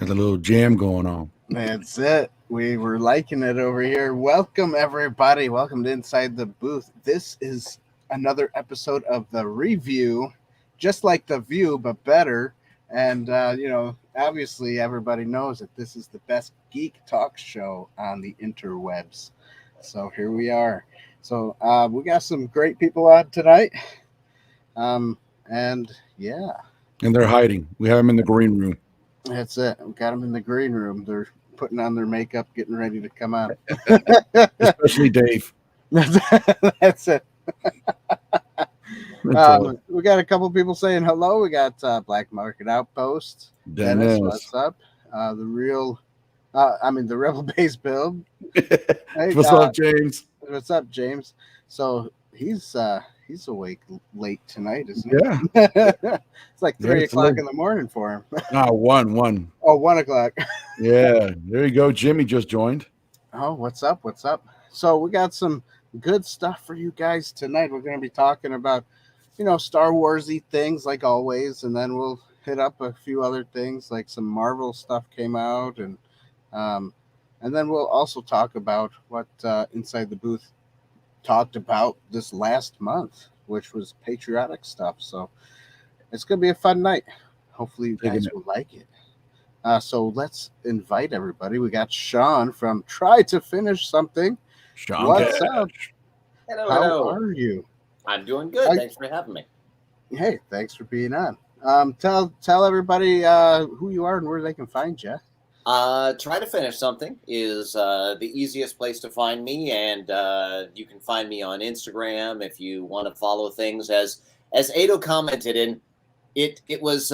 Got a little jam going on. That's it. We were liking it over here. Welcome, everybody. Welcome to Inside the Booth. This is another episode of the reView, just like The View, but better. And, obviously everybody knows that this is the best geek talk show on the interwebs. So here we are. So we got some great people on tonight. And yeah. And they're hiding. We have them in the green room. That's it. We got them in the green room. They're putting on their makeup, getting ready to come out. Especially Dave. That's it. We got a couple people saying hello. We got Black Market Outpost. Dennis, what's up? The Rebel Base Build. Hey, what's up, James? What's up, James? So he's awake late tonight, isn't he? Yeah. It's like 3 o'clock in the morning for him. One. Oh, 1 o'clock. Yeah, there you go. Jimmy just joined. Oh, what's up? So we got some good stuff for you guys tonight. We're going to be talking about, Star Wars-y things like always, and then we'll hit up a few other things like some Marvel stuff came out, and then we'll also talk about what Inside the Booth talked about this last month, which was patriotic stuff. So it's going to be a fun night. Hopefully you guys will like it. So let's invite everybody. We got Shawn from Try to Finish Something. Shawn, what's up? Hello. How are you? I'm doing good. Thanks for having me. Hey, thanks for being on. Tell everybody who you are and where they can find you. Try to Finish Something is the easiest place to find me, and you can find me on Instagram if you want to follow things. As Aedo commented, and it was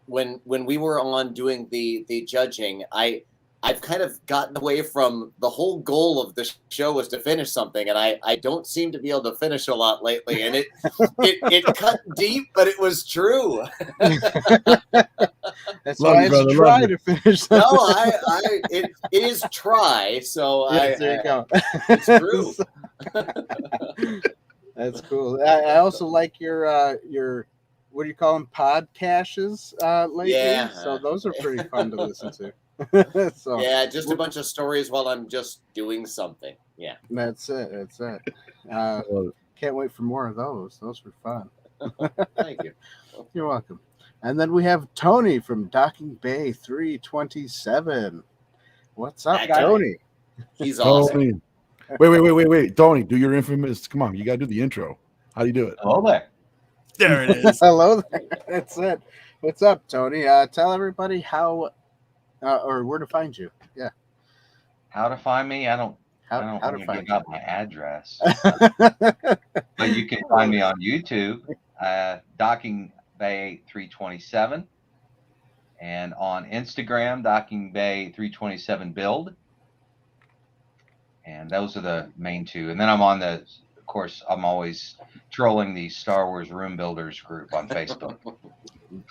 when we were on doing the judging, I've kind of gotten away from the whole goal of the show was to finish something, and I don't seem to be able to finish a lot lately, and it cut deep, but it was true. That's why it's try to finish something. No, it is try, so yes, there you go. It's true. That's cool. I also like your what do you call them, podcasts lately? Yeah. So those are pretty fun to listen to. So yeah, just a bunch of stories while I'm just doing something. Yeah, that's it. Can't wait for more of those. Those were fun. Thank you. You're welcome. And then we have Tony from Docking Bay 327. What's up, Tony? He's awesome. Wait, Tony, do your infamous. Come on, you gotta do the intro. How do you do it? Hello there. There it is. Hello there. That's it. What's up, Tony? Tell everybody how or where to find you. Yeah. How to find me? I don't how to give find out my address. But you can find me on YouTube, Docking Bay 327, and on Instagram, Docking Bay 327 Build. And those are the main two. And then I'm on of course, I'm always trolling the Star Wars Room Builders group on Facebook.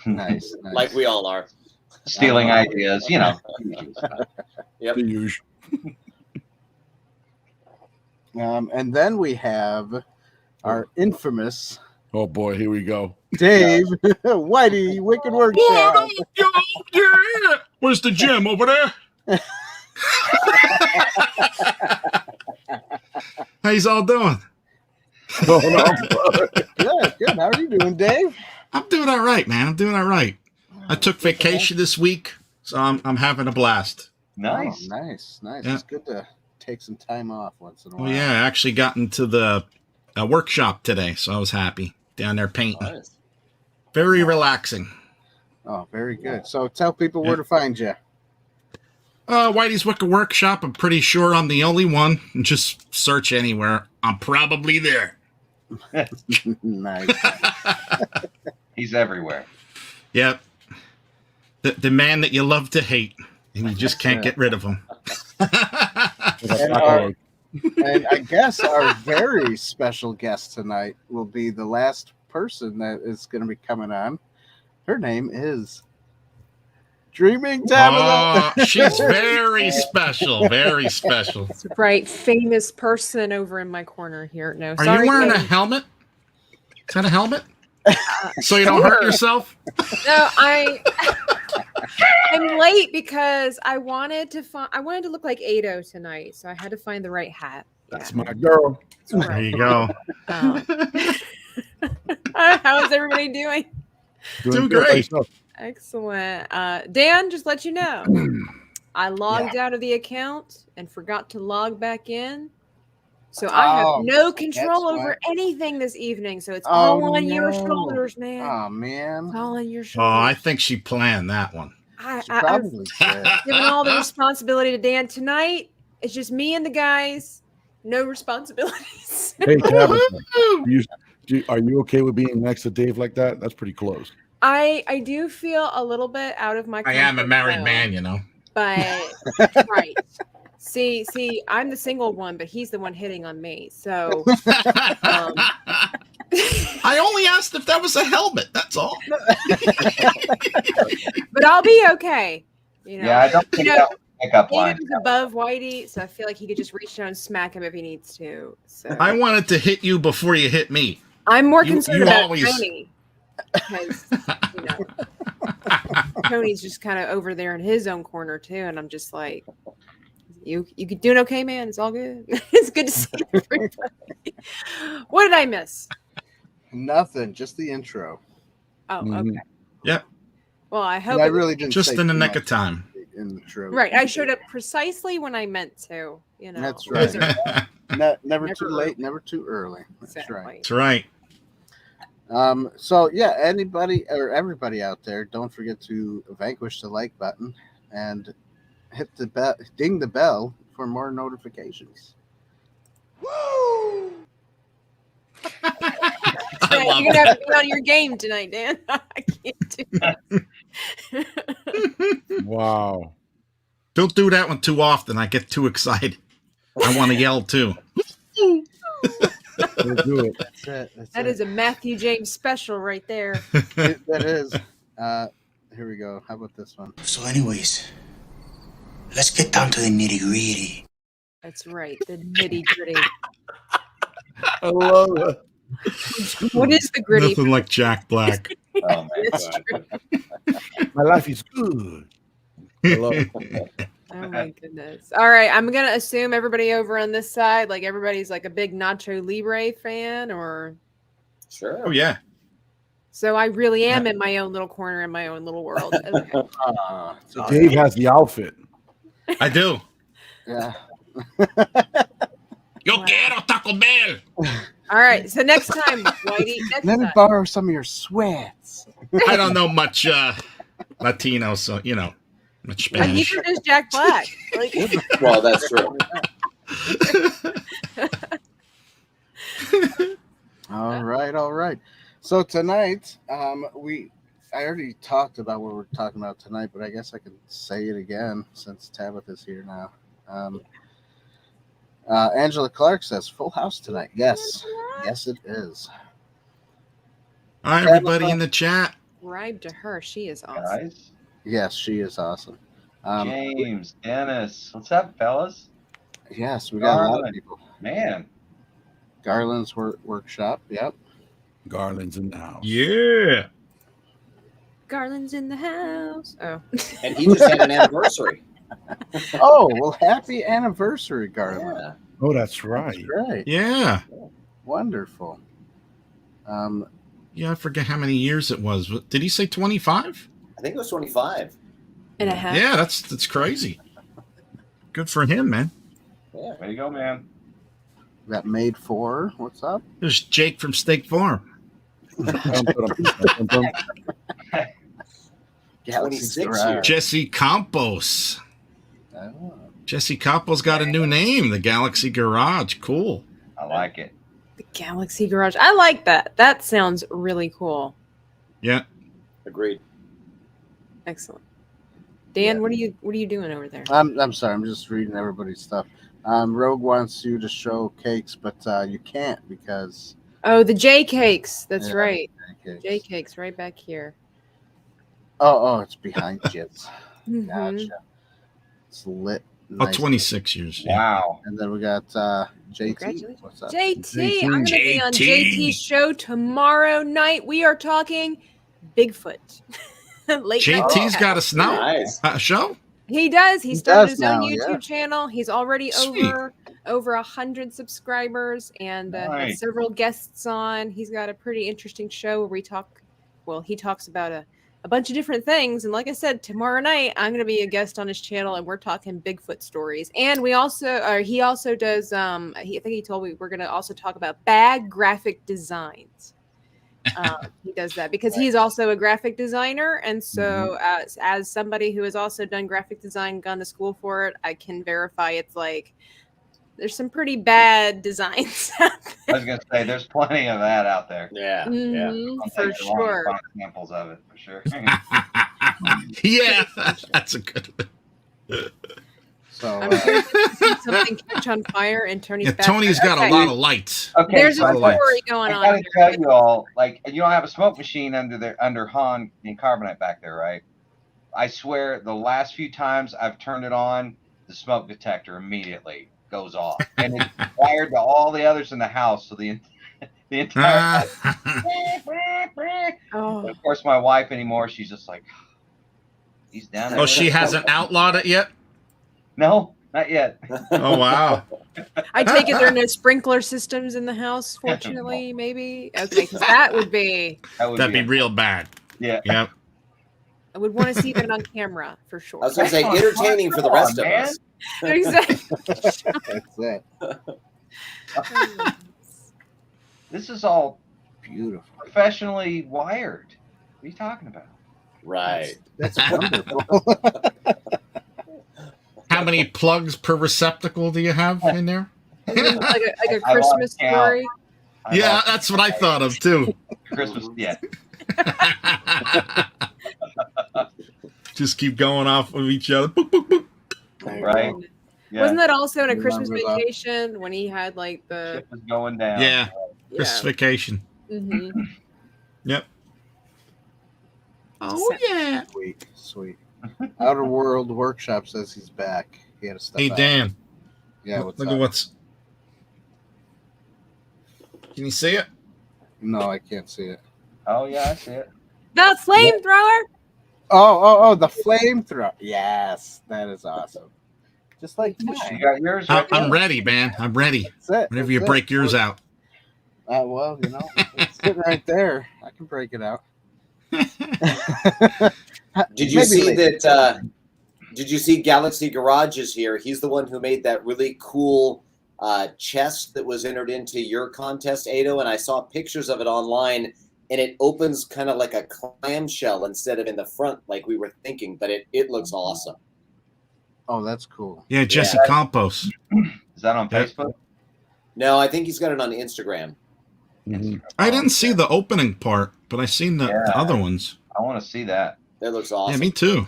Nice. Like we all are. Stealing ideas, Yep. The usual. And then we have our infamous. Oh boy, here we go. Dave, Whitey, Wicked Workshop. Yeah. Where's the gym over there? How you all doing? Good. How are you doing, Dave? I'm doing all right, man. I'm doing all right. I took vacation this week, so I'm having a blast. Nice. Oh, nice. Yeah. It's good to take some time off once in a while. Well, yeah, I actually got into the workshop today, so I was happy down there painting. Nice. Very relaxing. Oh, very good. So tell people where to find you. Whitey's Wicked Workshop. I'm pretty sure I'm the only one. Just search anywhere. I'm probably there. Nice. He's everywhere. Yep. The man that you love to hate, and you just can't get rid of him. And I guess our very special guest tonight will be the last person that is going to be coming on. Her name is Dreaming Tabitha. She's very special. Very special. Right, famous person over in my corner here. No, Are sorry. you wearing a helmet? Is that a helmet? So you don't hurt yourself? No, I'm late because I wanted to look like Aedo tonight, so I had to find the right hat. That's my girl. There you go. How is everybody doing? Doing good great. myself. Excellent. Dan, just let you know, I logged out of the account and forgot to log back in. So I have no control over anything this evening. So it's all on your shoulders, man. Oh, man. It's all on your Oh, shoulders. I think she planned that one. She probably did. Giving all the responsibility to Dan tonight. It's just me and the guys. No responsibilities. Hey, Tabitha, are you okay with being next to Dave like that? That's pretty close. I do feel a little bit out of my I am a comfort married zone, man, you know. But right. See, I'm the single one, but he's the one hitting on me. So I only asked if that was a helmet. That's all. but I'll be okay. You know, Yeah, I don't think that was a pickup line. David's above Whitey, so I feel like he could just reach down and smack him if he needs to. So I wanted to hit you before you hit me. I'm more concerned about always... Tony because Tony's just kind of over there in his own corner too, and I'm just like, you doing okay, man? It's all good. It's good to see everybody. What did I miss? Nothing, just the intro. Oh, okay. Yep. Well, I hope I really didn't. Just say in the too neck of much time. in the intro. right. I showed up precisely when I meant to. You know, That's right. Never Never too late, never too early. That's Exactly. right. That's right. So yeah, anybody or everybody out there, don't forget to vanquish the like button and hit the bell, ding the bell for more notifications. Woo! I love You're gonna have to be on your game tonight, Dan. I can't do that. Wow. Don't do that one too often. I get too excited. I want to yell too. We'll do it. That's it. That is a Matthew James special right there. That is. Here we go. How about this one? So anyways, let's get down to the nitty-gritty. That's right, the nitty gritty. I love it. What is the gritty? Nothing like Jack Black. Oh, my That's God. true. My life is good. I love it. Oh my goodness. All right, I'm gonna assume everybody over on this side, like everybody's like a big Nacho Libre fan, or Sure. Oh yeah. so I really am in my own little corner in my own little world. Okay. So Dave has the outfit. I do. yeah. Yo quiero Taco Bell. All right, so next time, Whitey, next Let me time. borrow some of your sweats. I don't know much Latino, so you know, much But Spanish. neither does Jack Black. Like, Well, that's true. All right. So tonight, I already talked about what we're talking about tonight, but I guess I can say it again since Tabitha's here now. Angela Clark says full house tonight. Yes, it is. All right, everybody in the chat. subscribe to her. She is awesome. Guys, Yes, she is awesome. James, Dennis, what's up, fellas? Yes, we got a lot of Garland. people. Man, Garland's workshop. Yep. Garland's in the house. Yeah. Garland's in the house. Oh. And he just had an anniversary. Oh, well, happy anniversary, Garland. Yeah. Oh, that's right. That's right. Yeah. Wonderful. Yeah, I forget how many years it was. Did he say 25? I think it was 25. And a half. Yeah, that's crazy. Good for him, man. Yeah. way to go, man. We got Made For. What's up? There's Jake from State Farm. Galaxy's 26 Garage. years. Jesse Campos. Oh. Jesse Campos got a new name, the Galaxy Garage. Cool. I like it. The Galaxy Garage. I like that. That sounds really cool. Yeah. Agreed. Excellent. Dan, Yeah. what are you doing over there? I'm sorry. I'm just reading everybody's stuff. Rogue wants you to show cakes, but you can't because Oh, the J cakes. That's Yeah. right. cakes. J cakes right back here. Oh, it's behind Jits. Mhm. Gotcha. It's lit Oh, 26 years. Yeah. Wow. And then we got JT. Congratulations. What's up? JT, I'm going to be on JT. JT's show tomorrow night. We are talking Bigfoot. Late night JT's chat. got a snow Nice. show. He does. He He started does his own now, YouTube yeah. channel. He's already Sweet. over 100 subscribers and had Nice. several guests on. He's got a pretty interesting show where we talk. Well, he talks about a bunch of different things. And like I said, tomorrow night I'm going to be a guest on his channel, and we're talking Bigfoot stories. And we also, he also does. I think he told me we're going to also talk about bad graphic designs. He does that because he's also a graphic designer, and so as somebody who has also done graphic design, gone to school for it, I can verify it's like there's some pretty bad designs out I was gonna say there's plenty of that out there. Yeah. there. Yeah. I'll For take the long sure. find samples of it for sure. Yeah, that's a good one. So I'm curious to see something catch on fire and Tony's Yeah, back. Tony's got Okay. a lot of lights. Okay, There's so a lights. story going I on. gotta here. tell you all, like, you don't have a smoke machine under Han and carbonite back there, right? I swear, the last few times I've turned it on, the smoke detector immediately goes off, and it's wired to all the others in the house, so the entire. Oh. And of course, my wife anymore, she's just like, he's down there. Oh, she hasn't outlawed it yet? No, not yet. Oh, wow. I take it there are no sprinkler systems in the house, fortunately, maybe? Okay, because that would be, That'd be real bad. Yeah. Yep. I would want to see that on camera for sure. I was going to say entertaining for the rest of us. Exactly. that's it. This is all Beautiful. professionally wired. What are you talking about? Right. That's wonderful. How many plugs per receptacle do you have in there? like a I lost Christmas count. story. Yeah, that's what I thought of too. Christmas, yeah. Just keep going off of each other. Boop, boop, boop. Right. Yeah. Wasn't that also in a Remember Christmas that. vacation when he had like the Ship is going down. Yeah, Christmas vacation. Mhm. Yep. Oh yeah. Sweet. Outer World Workshop says he's back. He had to step Hey out. Dan, Yeah, what's look up? at what's. Can you see it? No, I can't see it. Oh yeah, I see it. The flamethrower. Oh, the flamethrower. Yes, that is awesome. Just like You mine. got yours. I'm, Right I'm there? ready, man. I'm ready. That's it. Whenever you That's break it. yours out. Well, it's sitting right there. I can break it out. Did you Maybe see later. that? Did you see Galaxy Garage is here? He's the one who made that really cool chest that was entered into your contest, Aedo, and I saw pictures of it online, and it opens kind of like a clamshell instead of in the front like we were thinking, but it looks awesome. Oh, that's cool. Yeah, Jesse Campos. Is that on Yeah. Facebook? No, I think he's got it on Instagram. Mhm. I didn't see the opening part, but I seen the Yeah. other ones. I want to see that. That looks Yeah, awesome. me too.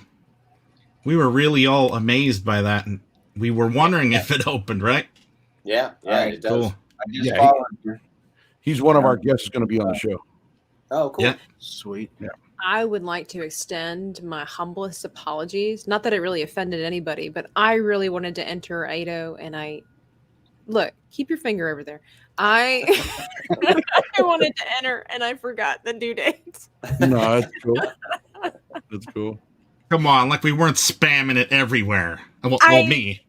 We were really all amazed by that, and we were wondering if it opened, right? Yeah, Alright, it does. Cool. I just Yeah, followed you. He's one of our guests who's going to be on the show. Oh, cool. Yeah. Sweet. I would like to extend my humblest apologies. Not that it really offended anybody, but I really wanted to enter Aedo, and I look, keep your finger over there. I I wanted to enter, and I forgot the due date. No, that's cool. That's cool. Come on, like we weren't spamming it everywhere. Well, me.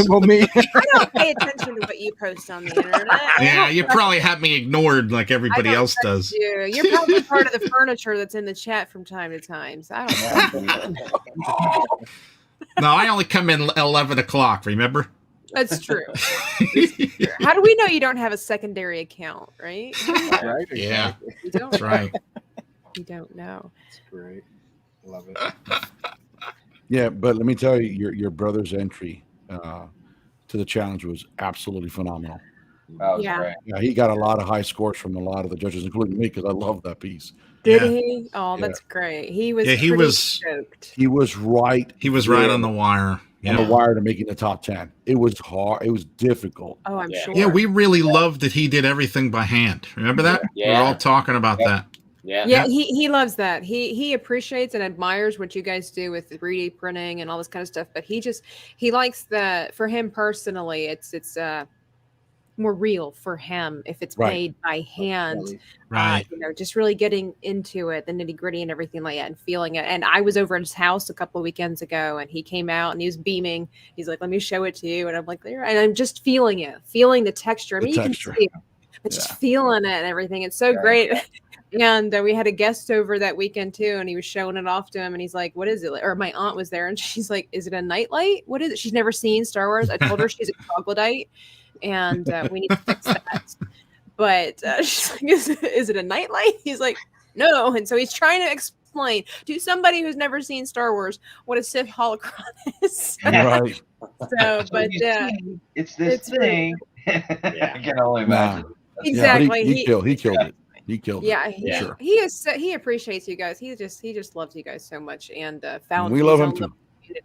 Well, me. I don't pay attention to what you post on the internet. Yeah, you probably have me ignored like everybody I don't else does. You're probably part of the furniture that's in the chat from time to time. So I don't know. No, I only come in 11 o'clock, remember? That's true. How do we know you don't have a secondary account, right? Right? Yeah. Exactly. You don't. That's right. You don't know. That's great. Love it. Yeah, but let me tell you, your brother's entry to the challenge was absolutely phenomenal. That was Yeah. great. Yeah, he got a lot of high scores from a lot of the judges, including me, because I love that piece. Did Yeah. he? Oh, that's great. He was. Yeah, he pretty was- stoked. He was right. He was right there on the wire. on Yeah. the wire to making the top 10. It was hard. It was difficult. Oh, I'm Yeah. sure. Yeah, we really loved that he did everything by hand. Remember that? We Yeah. were all talking about Yep. that. Yeah, he loves that. He appreciates and admires what you guys do with the 3D printing and all this kind of stuff. But he likes that. For him personally, it's more real for him if it's made by hand. Right. Just really getting into it, the nitty gritty and everything like that, and feeling it. And I was over at his house a couple of weekends ago, and he came out and he was beaming. He's like, "Let me show it to you," and I'm like, "There," and I'm just feeling it, feeling the texture. I mean, you can see it, but just feeling it and everything. It's so great. And we had a guest over that weekend too, and he was showing it off to him, and he's like, "What is it?" Or my aunt was there, and she's like, "Is it a nightlight? What is it?" She's never seen Star Wars. I told her she's a troglodyte, and we need to fix that. But she's like, "Is it a nightlight?" He's like, "No." And so he's trying to explain to somebody who's never seen Star Wars what a Sith holocron is. Right. So, but it's this thing. I can only imagine. Exactly. He killed it. He killed it. Sure. He appreciates you guys. He just loves you guys so much, and found we love him too.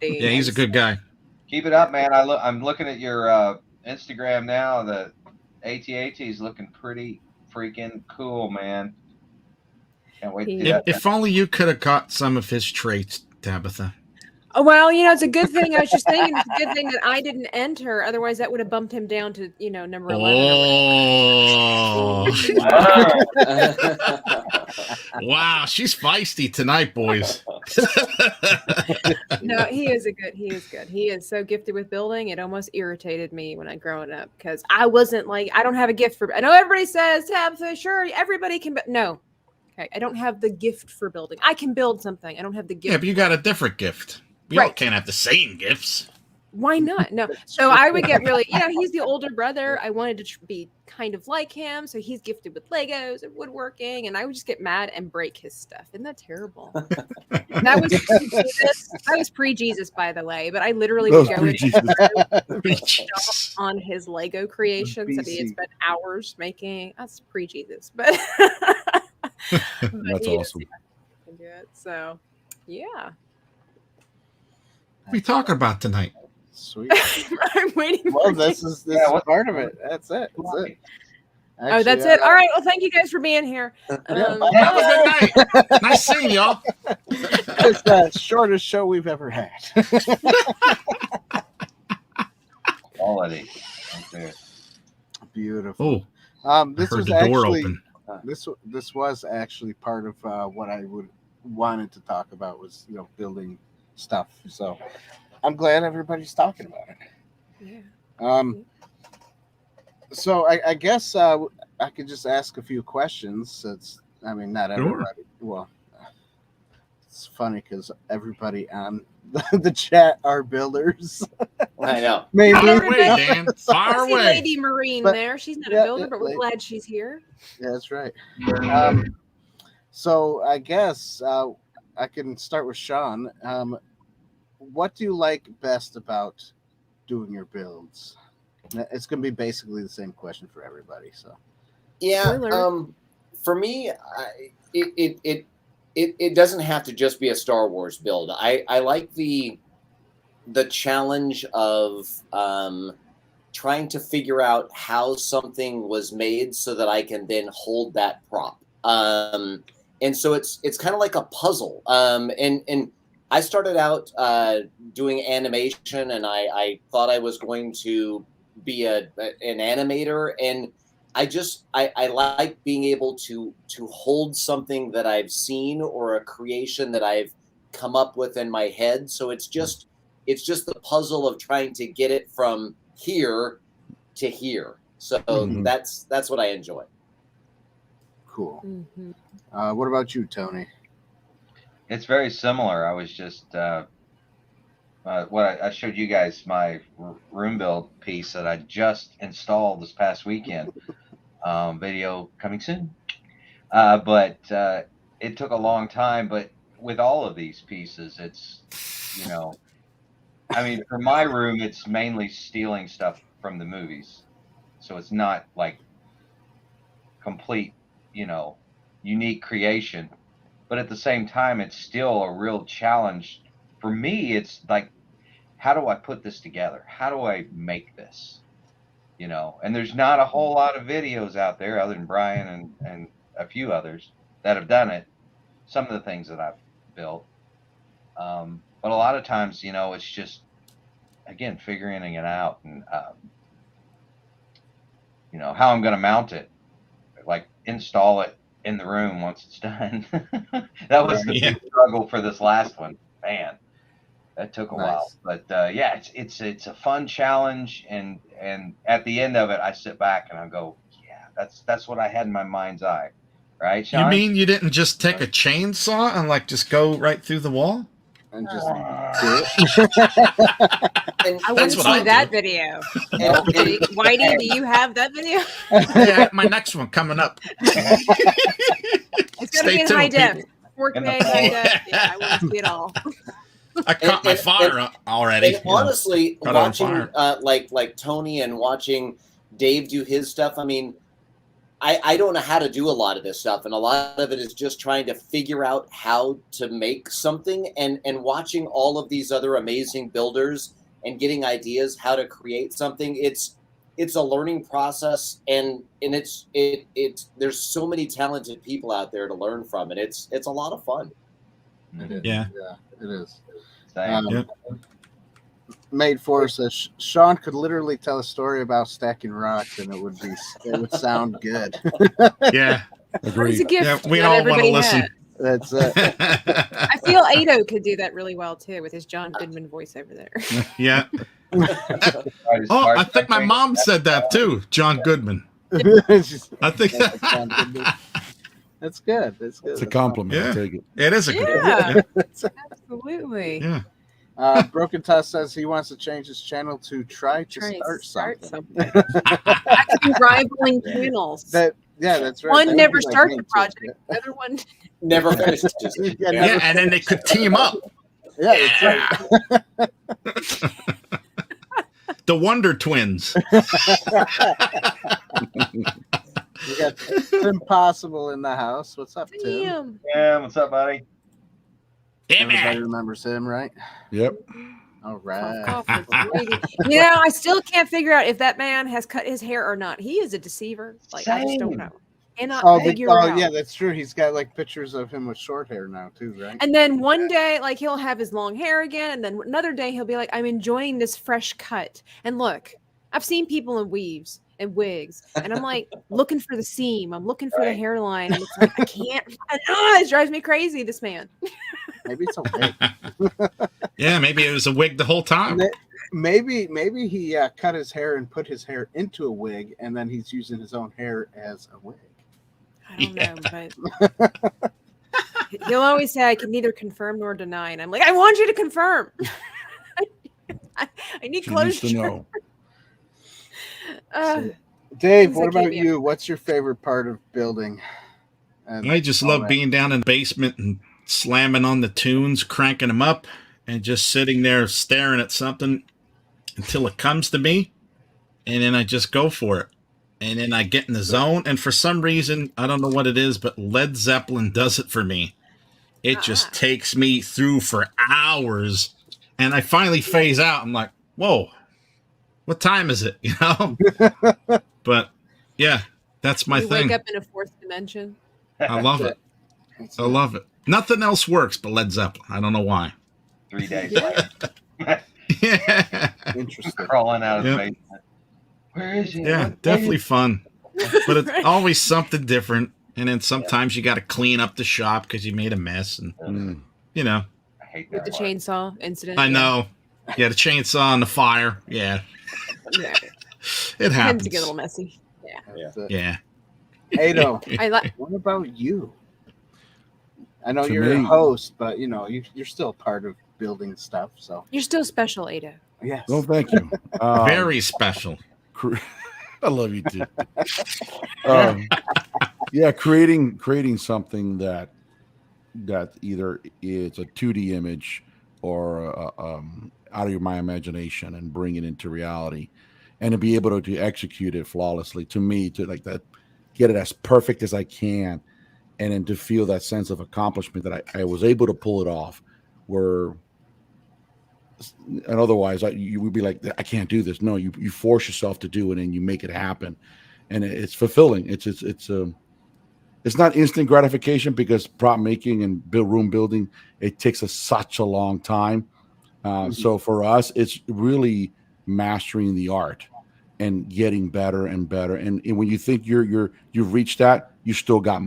Yeah, he's a good guy. Keep it up, man. I'm looking at your Instagram now. The AT-AT is looking pretty freaking cool, man. Can't wait to do that. If only you could have caught some of his traits, Tabitha. Oh, well, it's a good thing. I was just thinking it's a good thing that I didn't enter. Otherwise, that would have bumped him down to, number 11. Wow, she's feisty tonight, boys. No, he is good. He is so gifted with building. It almost irritated me when I growing up because I wasn't like, I don't have a gift for, I know everybody says, Tabitha, sure, everybody can, but no. Okay, I don't have the gift for building. I can build something. I don't have the gift. Yeah, but you got a different gift. We all can't have the same gifts. Why not? No. So I would get really, he's the older brother. I wanted to be kind of like him. So he's gifted with Legos and woodworking. And I would just get mad and break his stuff. Isn't that terrible? That was pre-Jesus, by the way. But I literally would go on his Lego creations that he had spent hours making. That's pre-Jesus. But that's awesome. Can do it. So, yeah. What are we talking about tonight? Sweet. I'm waiting. Well, this is part of it. That's it. Actually, that's it. All right. Well, thank you guys for being here. Have a good night. Nice seeing y'all. It's the shortest show we've ever had. Quality. Okay. Beautiful. This was actually this was actually part of what I wanted to talk about was building stuff. So I'm glad everybody's talking about it. Yeah. So I guess I could just ask a few questions. Not everybody. Well, it's funny because everybody on the chat are builders. I know. Maybe. Far away, Dan. Far away. Lady Morin there. She's not a builder, but we're glad she's here. Yeah, that's right. So I guess I can start with Shawn. What do you like best about doing your builds? It's going to be basically the same question for everybody. So, yeah, for me, it doesn't have to just be a Star Wars build. I like the challenge of trying to figure out how something was made so that I can then hold that prop. And so it's kind of like a puzzle. And I started out doing animation, and I thought I was going to be an animator, and I like being able to hold something that I've seen or a creation that I've come up with in my head. So it's just the puzzle of trying to get it from here to here. So that's what I enjoy. Cool. What about you, Tony? It's very similar. I was just I showed you guys my room build piece that I just installed this past weekend. Video coming soon. But it took a long time. But with all of these pieces, it's for my room, it's mainly stealing stuff from the movies, so it's not like complete, unique creation. But at the same time, it's still a real challenge. For me, it's like, how do I put this together? How do I make this? And there's not a whole lot of videos out there other than Brian and a few others that have done it, some of the things that I've built. But a lot of times, you know, it's just, again, figuring it out and, you know, how I'm going to mount it, like install it in the room once it's done. That was the big struggle for this last one. Man, that took a while. But yeah, it's a fun challenge. And at the end of it, I sit back and I go, yeah, that's what I had in my mind's eye. Right, Shawn? You mean you didn't just take a chainsaw and like just go right through the wall? And just do it. I want to see that video. Whitey, do you have that video? Yeah, my next one coming up. It's gonna be in high def. 4K high def. Yeah, I want to see it all. I caught my fire up already. And honestly, watching like Tony and watching Dave do his stuff, I mean, I don't know how to do a lot of this stuff, and a lot of it is just trying to figure out how to make something, and watching all of these other amazing builders and getting ideas how to create something. It's a learning process, and it's there's so many talented people out there to learn from, and it's a lot of fun. It is. Yeah, it is. Made for says Shawn could literally tell a story about stacking rocks, and it would sound good. Yeah, agreed. It's a gift. Yeah, we all want to listen. That's it. I feel Aedo could do that really well too with his John Goodman voice over there. Yeah. Oh, I think my mom said that too, John Goodman. I think that's good. That's good. It's a compliment. Yeah. I'll take it. It is a good Yeah, absolutely. Yeah. Broken Tuss says he wants to change his channel to try to start something. Actually, rivaling channels. Yeah, that's right. One that never starts starts the project. The other one Never finishes. Yeah, and then they could team up. Yeah, that's right. The Wonder Twins. We got Tim Possible in the house. What's up, Tim? Damn. Yeah, what's up, buddy? Everybody remembers him, right? Yep. All right. You know, I still can't figure out if that man has cut his hair or not. He is a deceiver. Like, I just don't know. Cannot figure out. Yeah, that's true. He's got like pictures of him with short hair now too, right? And then one day, like, he'll have his long hair again, and then another day he'll be like, I'm enjoying this fresh cut. And look, I've seen people in weaves and wigs, and I'm like looking for the seam. I'm looking for the hairline. And it's like, I can't. It drives me crazy, this man. Maybe it's a wig. Yeah, maybe it was a wig the whole time. Maybe he cut his hair and put his hair into a wig, and then he's using his own hair as a wig. I don't know, but he'll always say I can neither confirm nor deny, and I'm like, I want you to confirm. I need closure. She needs to know. Dave, what about you? What's your favorite part of building? I just love being down in the basement and slamming on the tunes, cranking them up, and just sitting there staring at something until it comes to me, and then I just go for it. And then I get in the zone, and for some reason, I don't know what it is, but Led Zeppelin does it for me. It just takes me through for hours, and I finally phase out. I'm like, whoa, what time is it? You know? But, yeah, that's my thing. Wake up in a fourth dimension. I love it. I love it. Nothing else works but Led Zeppelin. I don't know why. 3 days later. Yeah. Interesting. Crawling out of the basement. Where is he? Yeah, definitely fun. But it's always something different. And then sometimes you got to clean up the shop because you made a mess. And, you know. I hate With that the part. chainsaw incident. I know. Yeah, the chainsaw and the fire. Yeah. Yeah. It happens. Tends to get a little messy. Yeah. Yeah. Aedo, I like. what about you? I know To you're a me- host, but you know you're still part of building stuff. So You're still special, Aedo. yes. Oh, thank you. Very special. I love you too. Yeah, creating something that either is a 2D image or out of my imagination and bring it into reality, and to be able to execute it flawlessly. To me, to like that, get it as perfect as I can, and then to feel that sense of accomplishment that I was able to pull it off. And otherwise, you would be like, I can't do this. No, you force yourself to do it, and you make it happen, and it's fulfilling. It's it's not instant gratification because prop making and room building, it takes us such a long time. So for us, it's really mastering the art and getting better and better. And when you think you've reached that, you still got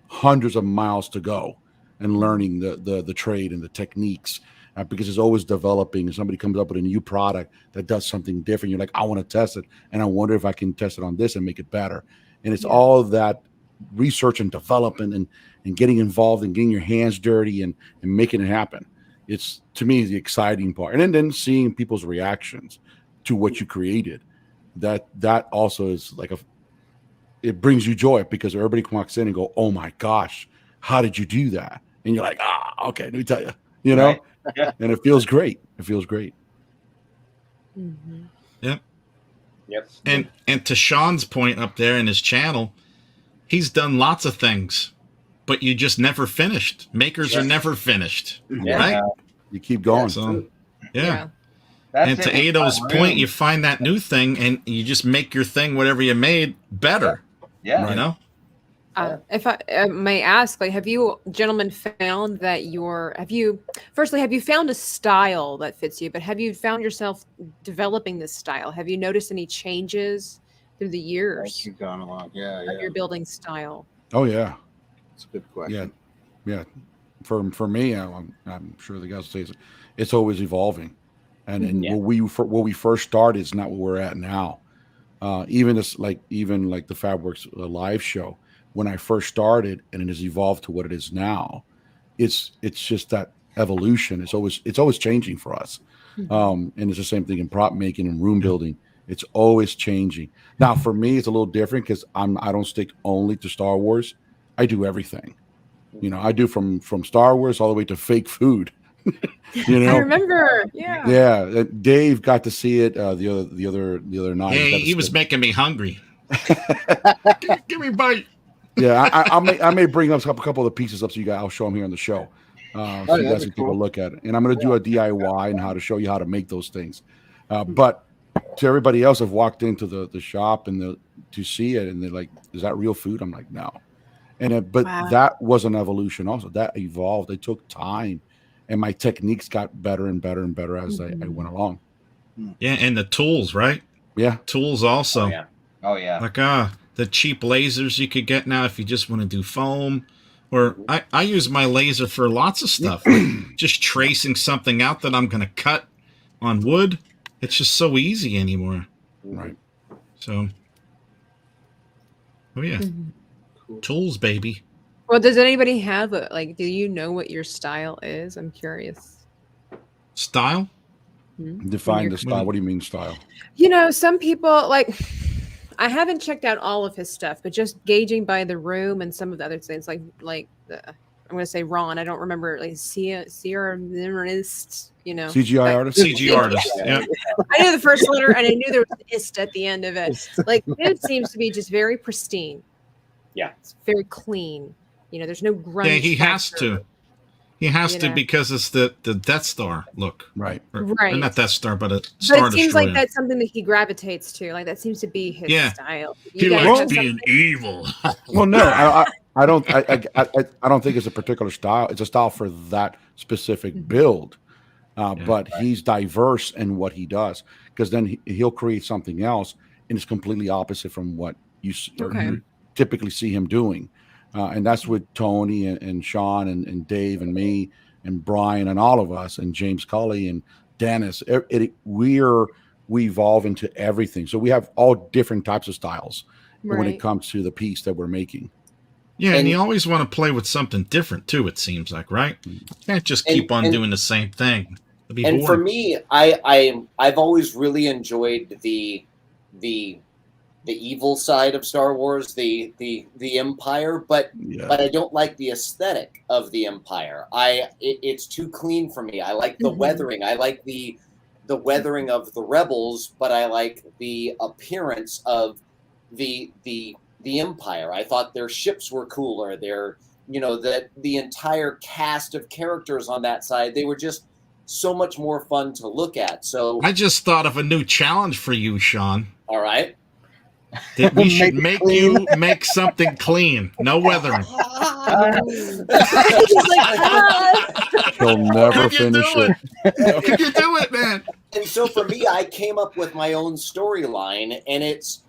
hundreds of miles to go and learning the trade and the techniques, because it's always developing. And somebody comes up with a new product that does something different. You're like, I want to test it, and I wonder if I can test it on this and make it better. And it's all that research and development and getting involved and getting your hands dirty and making it happen. It's, to me, the exciting part. And then seeing people's reactions to what you created, that also is like it brings you joy, because everybody walks in and go, oh my gosh, how did you do that? And you're like, okay, let me tell you, Right. Yeah. and it feels great. It feels great. Mm-hmm. Yep. Yep. And to Shawn's point up there in his channel, he's done lots of things, but you just never finished. Makers are never finished, right? You keep going. So, yeah. That's And to it with Aedo's my point, room. you find that new thing and you just make your thing, whatever you made, better. Yeah. You know? If I may ask, like, have you gentlemen found that have you found a style that fits you, but have you found yourself developing this style? Have you noticed any changes through the years Keep going along. of your building style? Oh yeah. It's a good question. Yeah. For me, I'm sure the guys will say it's always evolving, and what we first started is not what we're at now. Even the Fab Works live show, when I first started, and it has evolved to what it is now. It's just that evolution. It's always changing for us, and it's the same thing in prop making and room building. It's always changing. Now, for me, it's a little different because I don't stick only to Star Wars. I do everything. I do from Star Wars all the way to fake food. I remember. Yeah. Yeah. Dave got to see it the other night. Hey, he was making me hungry. Give me a bite. Yeah, I may bring up a couple of the pieces up so you guys. I'll show them here on the show, so you guys can take a look at it. And I'm going to do a DIY and how to show you how to make those things. But to everybody else, I've walked into the shop and to see it, and they're like, "Is that real food?" I'm like, "No." And but that was an evolution. Also, that evolved. It took time, and my techniques got better and better and better as I went along. Yeah, and the tools, right? Yeah, tools also. Oh yeah. Like the cheap lasers you could get now if you just want to do foam. Or I use my laser for lots of stuff, like just tracing something out that I'm going to cut on wood. It's just so easy anymore. Right. So, oh yeah, tools, baby. Well, does anybody have do you know what your style is? I'm curious. Style? Define the style. What do you mean style? Some people I haven't checked out all of his stuff, but just gauging by the room and some of the other things, I'm going to say Ron. I don't remember Sierra, CGI artist. CG artist. Yeah. I knew the first letter, and I knew there was ist at the end of it. It seems to be just very pristine. Yeah, it's very clean. There's no grunge. Yeah, he has factor. to. He has to because it's the Death Star look. Right. Right. Not Death Star, but a Star But it seems Destroyer. like that's something that he gravitates to. That seems to be his style. He likes being evil. Well, no, I don't think it's a particular style. It's a style for that specific build. But he's diverse in what he does, because then he'll create something else and it's completely opposite from what you typically see him doing. And that's with Tony and Shawn and Dave and me and Brian and all of us and James Cully and Dennis. We evolve into everything. So we have all different types of styles when it comes to the piece that we're making. Yeah, and you always want to play with something different too, it seems like, right? You can't just keep on doing the same thing. It'd be boring. For me, I've always really enjoyed the evil side of Star Wars, the Empire, but I don't like the aesthetic of the Empire. It's too clean for me. I like the weathering. I like the weathering of the rebels, but I like the appearance of the Empire. I thought their ships were cooler. That the entire cast of characters on that side, they were just so much more fun to look at. So I just thought of a new challenge for you, Shawn. All right. that we should Make it make you make something clean. No weathering. He's like, ah. He'll never Could you finish do it. it? Could you do it, man? And so for me, I came up with my own storyline, and it's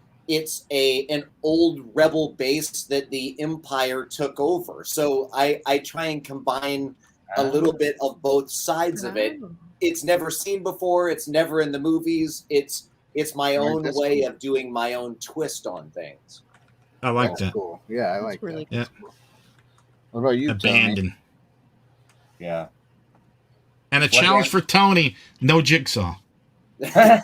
an old rebel base that the Empire took over. So I try and combine a little bit of both sides of it. It's never seen before. It's never in the movies. It's my own way of doing my own twist on things. I like that. Cool. Yeah, I like really that. Yeah. Cool. What about you, Abandon. Yeah. And a challenge for Tony, no jigsaw. I'm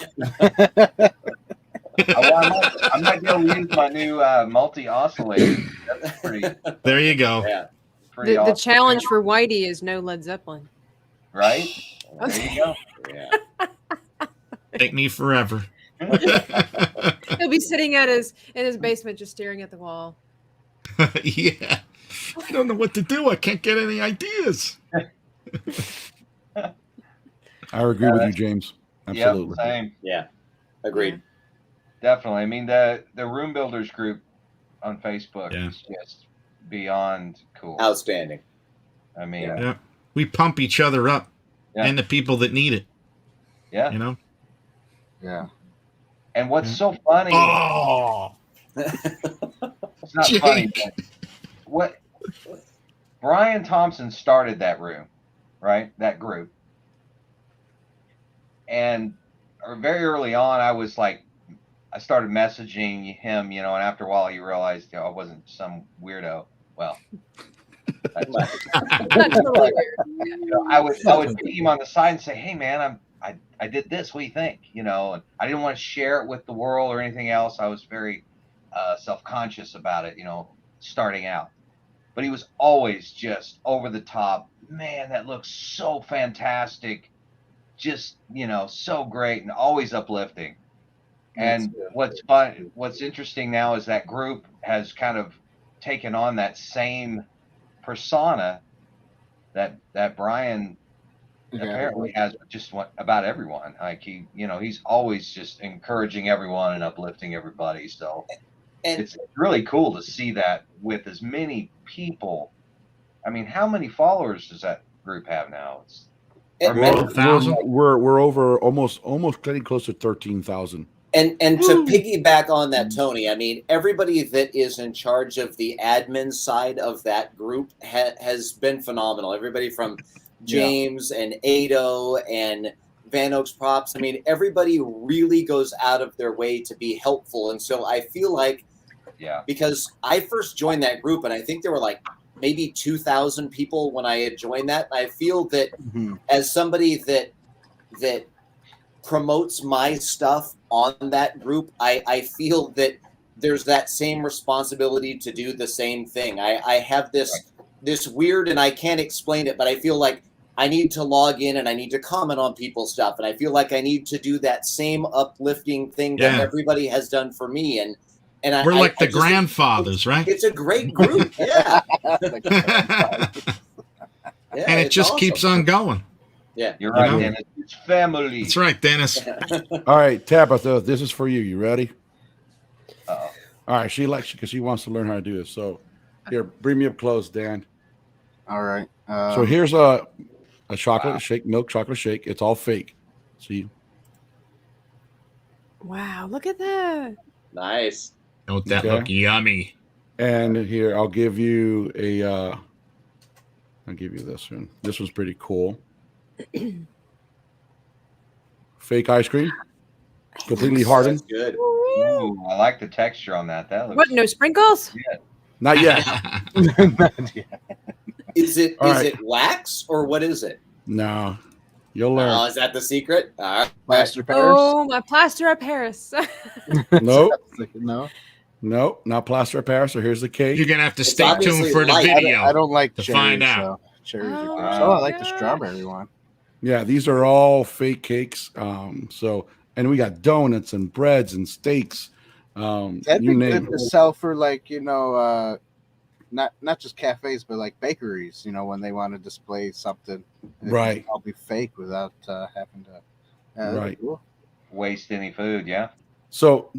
not going to use my new multi-oscillator. That's pretty. There you go. Yeah. The Awesome. challenge for Whitey is no Led Zeppelin. Right? There you go. Yeah. Take me forever. He'll be sitting in his basement just staring at the wall. Yeah. I don't know what to do. I can't get any ideas. I agree with you, James. Absolutely. Yep, same. Yeah. Agreed. Definitely. I mean, the Room Builders group on Facebook Yeah. is just beyond cool. Outstanding. I mean, Yeah. We pump each other up and the people that need it. yeah. You know? Yeah. And what's so funny? Oh, It's not Jake. funny. But what Brian Thompson started that room, right? That group. And very early on, I started messaging him, and after a while, he realized, I wasn't some weirdo. Well, That's totally weird. I would meet him on the side and say, "Hey, man, I did this. What do you think?" And I didn't want to share it with the world or anything else. I was very self-conscious about it, starting out. But he was always just over the top. Man, that looks so fantastic. Just, so great and always uplifting. And what's interesting now is that group has kind of taken on that same persona that Brian apparently has just about everyone. Like he's always just encouraging everyone and uplifting everybody. So it's really cool to see that with as many people. I mean, how many followers does that group have now? We're over almost getting close to 13,000. And to piggyback on that, Tony, I mean, everybody that is in charge of the admin side of that group has been phenomenal. Everybody from James and Aedo and Van Oaks Props. I mean, everybody really goes out of their way to be helpful. And so I feel like, because I first joined that group, and I think there were like maybe 2,000 people when I had joined that. I feel that as somebody that promotes my stuff on that group, I feel that there's that same responsibility to do the same thing. I have this weird, and I can't explain it, but I feel like I need to log in and I need to comment on people's stuff. And I feel like I need to do that same uplifting thing that everybody has done for me. And we're like the grandfathers, right? It's a great group. Yeah. And it just keeps on going. Yeah. You're right, Dennis. It's family. That's right, Dennis. All right, Tabitha, this is for you. You ready? Uh-oh. All right, she likes you because she wants to learn how to do this. So here, bring me up close, Dan. All right. So here's a chocolate shake, milk chocolate shake. It's all fake. See? Wow, look at that. Nice. Don't that look yummy? And here, I'll give you this one. This one's pretty cool. Fake ice cream, completely hardened. That's good. Ooh, I like the texture on that. That looks What? No sprinkles? Not yet. Is it wax or what is it? No, you'll learn. Oh, is that the secret? All right. Plaster Paris? Oh, my plaster of Paris. Nope. No, not plaster of Paris. So here's the cake. You're gonna have to stay tuned for the video. I don't like to cherries, find out. So cherries are Oh, gross. I like the strawberry one. Yeah, these are all fake cakes. And we got donuts and breads and steaks. That'd be good to sell for not just cafes, but like bakeries. When they want to display something, Right? I'll be fake without having to. Right. Cool. waste any food. Yeah. So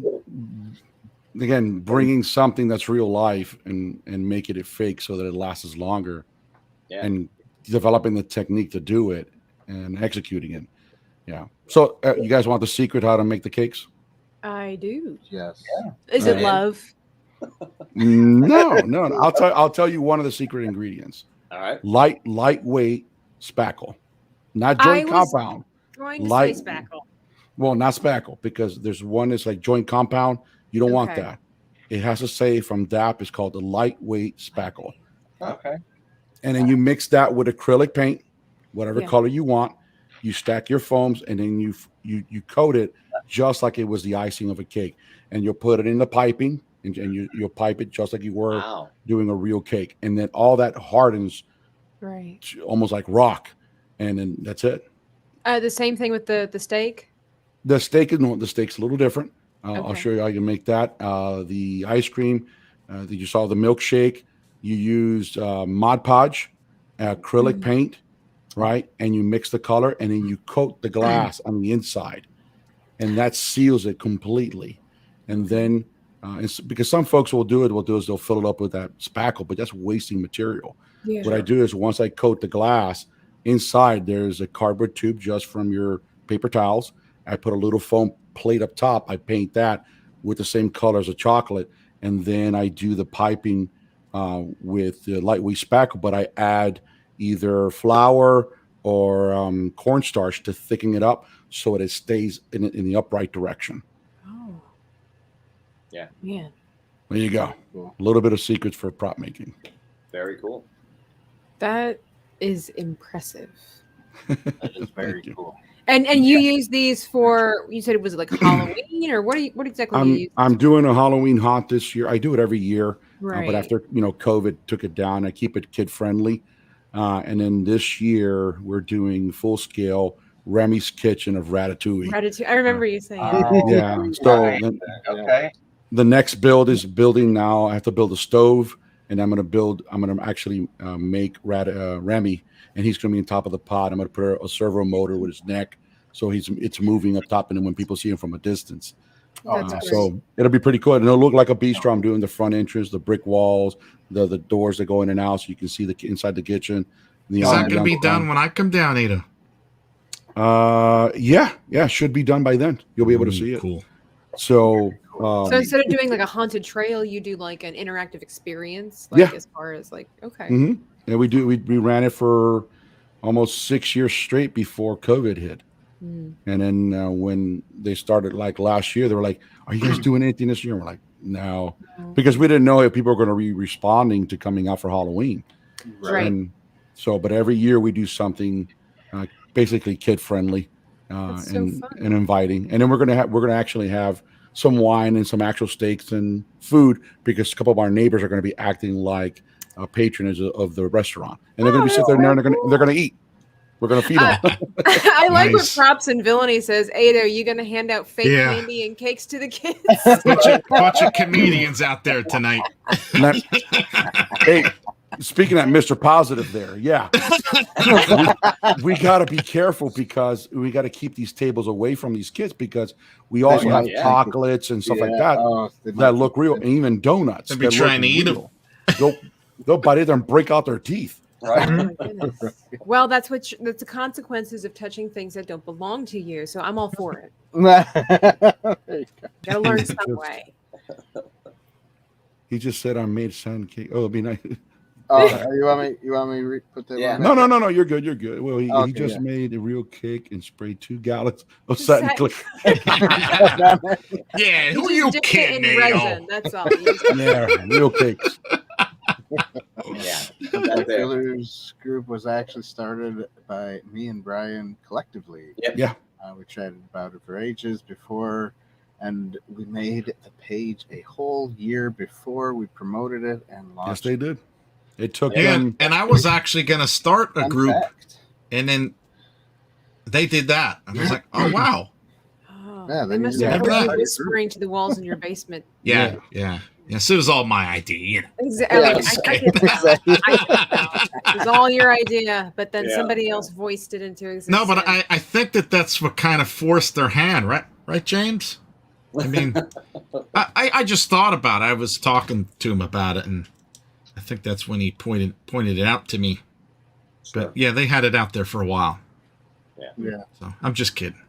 again, bringing something that's real life and making it fake so that it lasts longer, and developing the technique to do it and executing it. Yeah. So you guys want the secret how to make the cakes? I do. Yes. Is it love? No. I'll tell you one of the secret ingredients. All right. Lightweight spackle, not joint compound. Going to say spackle. Well, not spackle, because there's one that's like joint compound. You don't want that. It has to say from DAP. It's called the lightweight spackle. Okay. And then you mix that with acrylic paint, whatever color you want. You stack your foams, and then you coat it just like it was the icing of a cake. And you'll put it in the piping, and you'll pipe it just like you were doing a real cake. And then all that hardens, almost like rock. And then that's it. The same thing with the steak. The steak's a little different. I'll show you how you make that. The ice cream that you saw, the milkshake, you used Mod Podge, acrylic paint, right? And you mix the color, and then you coat the glass on the inside, and that seals it completely. And then, because some folks will do is they'll fill it up with that spackle, but that's wasting material. Yeah. What I do is once I coat the glass, inside there's a cardboard tube just from your paper towels. I put a little foam plate up top. I paint that with the same color as a chocolate, and then I do the piping with the lightweight spackle, but I add either flour or cornstarch to thicken it up so that it stays in the upright direction. Oh, yeah. Man, there you go. Cool. A little bit of secrets for prop making. Very cool. That is impressive. That is very cool. And you use these for, you said it was like Halloween, or what exactly do you use? I'm doing a Halloween haunt this year. I do it every year, right. But after COVID took it down, I keep it kid friendly. And then this year we're doing full scale Remy's Kitchen of Ratatouille. I remember you saying. Yeah. So the next build is building now. I have to build a stove, and I'm going to actually make Remy. And he's going to be on top of the pot. I'm going to put a servo motor with his neck, so it's moving up top, and then when people see him from a distance, so it'll be pretty cool. And it'll look like a bistro. I'm doing the front entrance, the brick walls, the doors that go in and out, so you can see the inside the kitchen. Is that going to be done when I come down, Aedo? Yeah, should be done by then. You'll be able to see it. Cool. So instead of doing like a haunted trail, you do like an interactive experience, like as far as like Mm-hmm. Yeah, we ran it for almost 6 years straight before COVID hit. And then when they started like last year, they were like, "Are you guys doing anything this year?" And we're like, "No," because we didn't know if people were going to be responding to coming out for Halloween. Right. And so, but every year we do something basically kid friendly and inviting. And then we're gonna actually have some wine and some actual steaks and food, because a couple of our neighbors are going to be acting like patronage of the restaurant, and they're going to be sitting there and they're going to eat. We're going to feed them. I like what Props and Villainy says. Aedo, are you going to hand out fake candy and cakes to the kids? bunch of comedians out there tonight. Hey, speaking of Mr. Positive there, we got to be careful, because we got to keep these tables away from these kids, because we also have chocolates and stuff like that that look real, and even donuts. They'll be trying to eat them. They'll bite it and break out their teeth. Right. Oh my goodness. Well, that's the consequences of touching things that don't belong to you. So I'm all for it. Gotta learn some way. He just said I made sand cake. Oh, it'd be nice. Oh, you want me to put that? Yeah. No. You're good. You're good. Well, he just made a real cake and sprayed 2 gallons of satin click. Yeah, who are you kidding? Resin, that's all. Yeah, real cakes. The Killers group was actually started by me and Brian collectively. Yeah. We chatted about it for ages before, and we made the page a whole year before we promoted it and launched. Yes, they did. It took them. And I was actually going to start a group, and then they did that. I was like, oh, wow. They must have been whispering to the walls in your basement. Yeah. So it was all my idea. Exactly. It was all your idea, but then somebody else voiced it into existence. No, but I think that's what kind of forced their hand, right? Right, James? I mean, I just thought about it. I was talking to him about it, and I think that's when he pointed it out to me. Sure. But yeah, they had it out there for a while. Yeah. So I'm just kidding.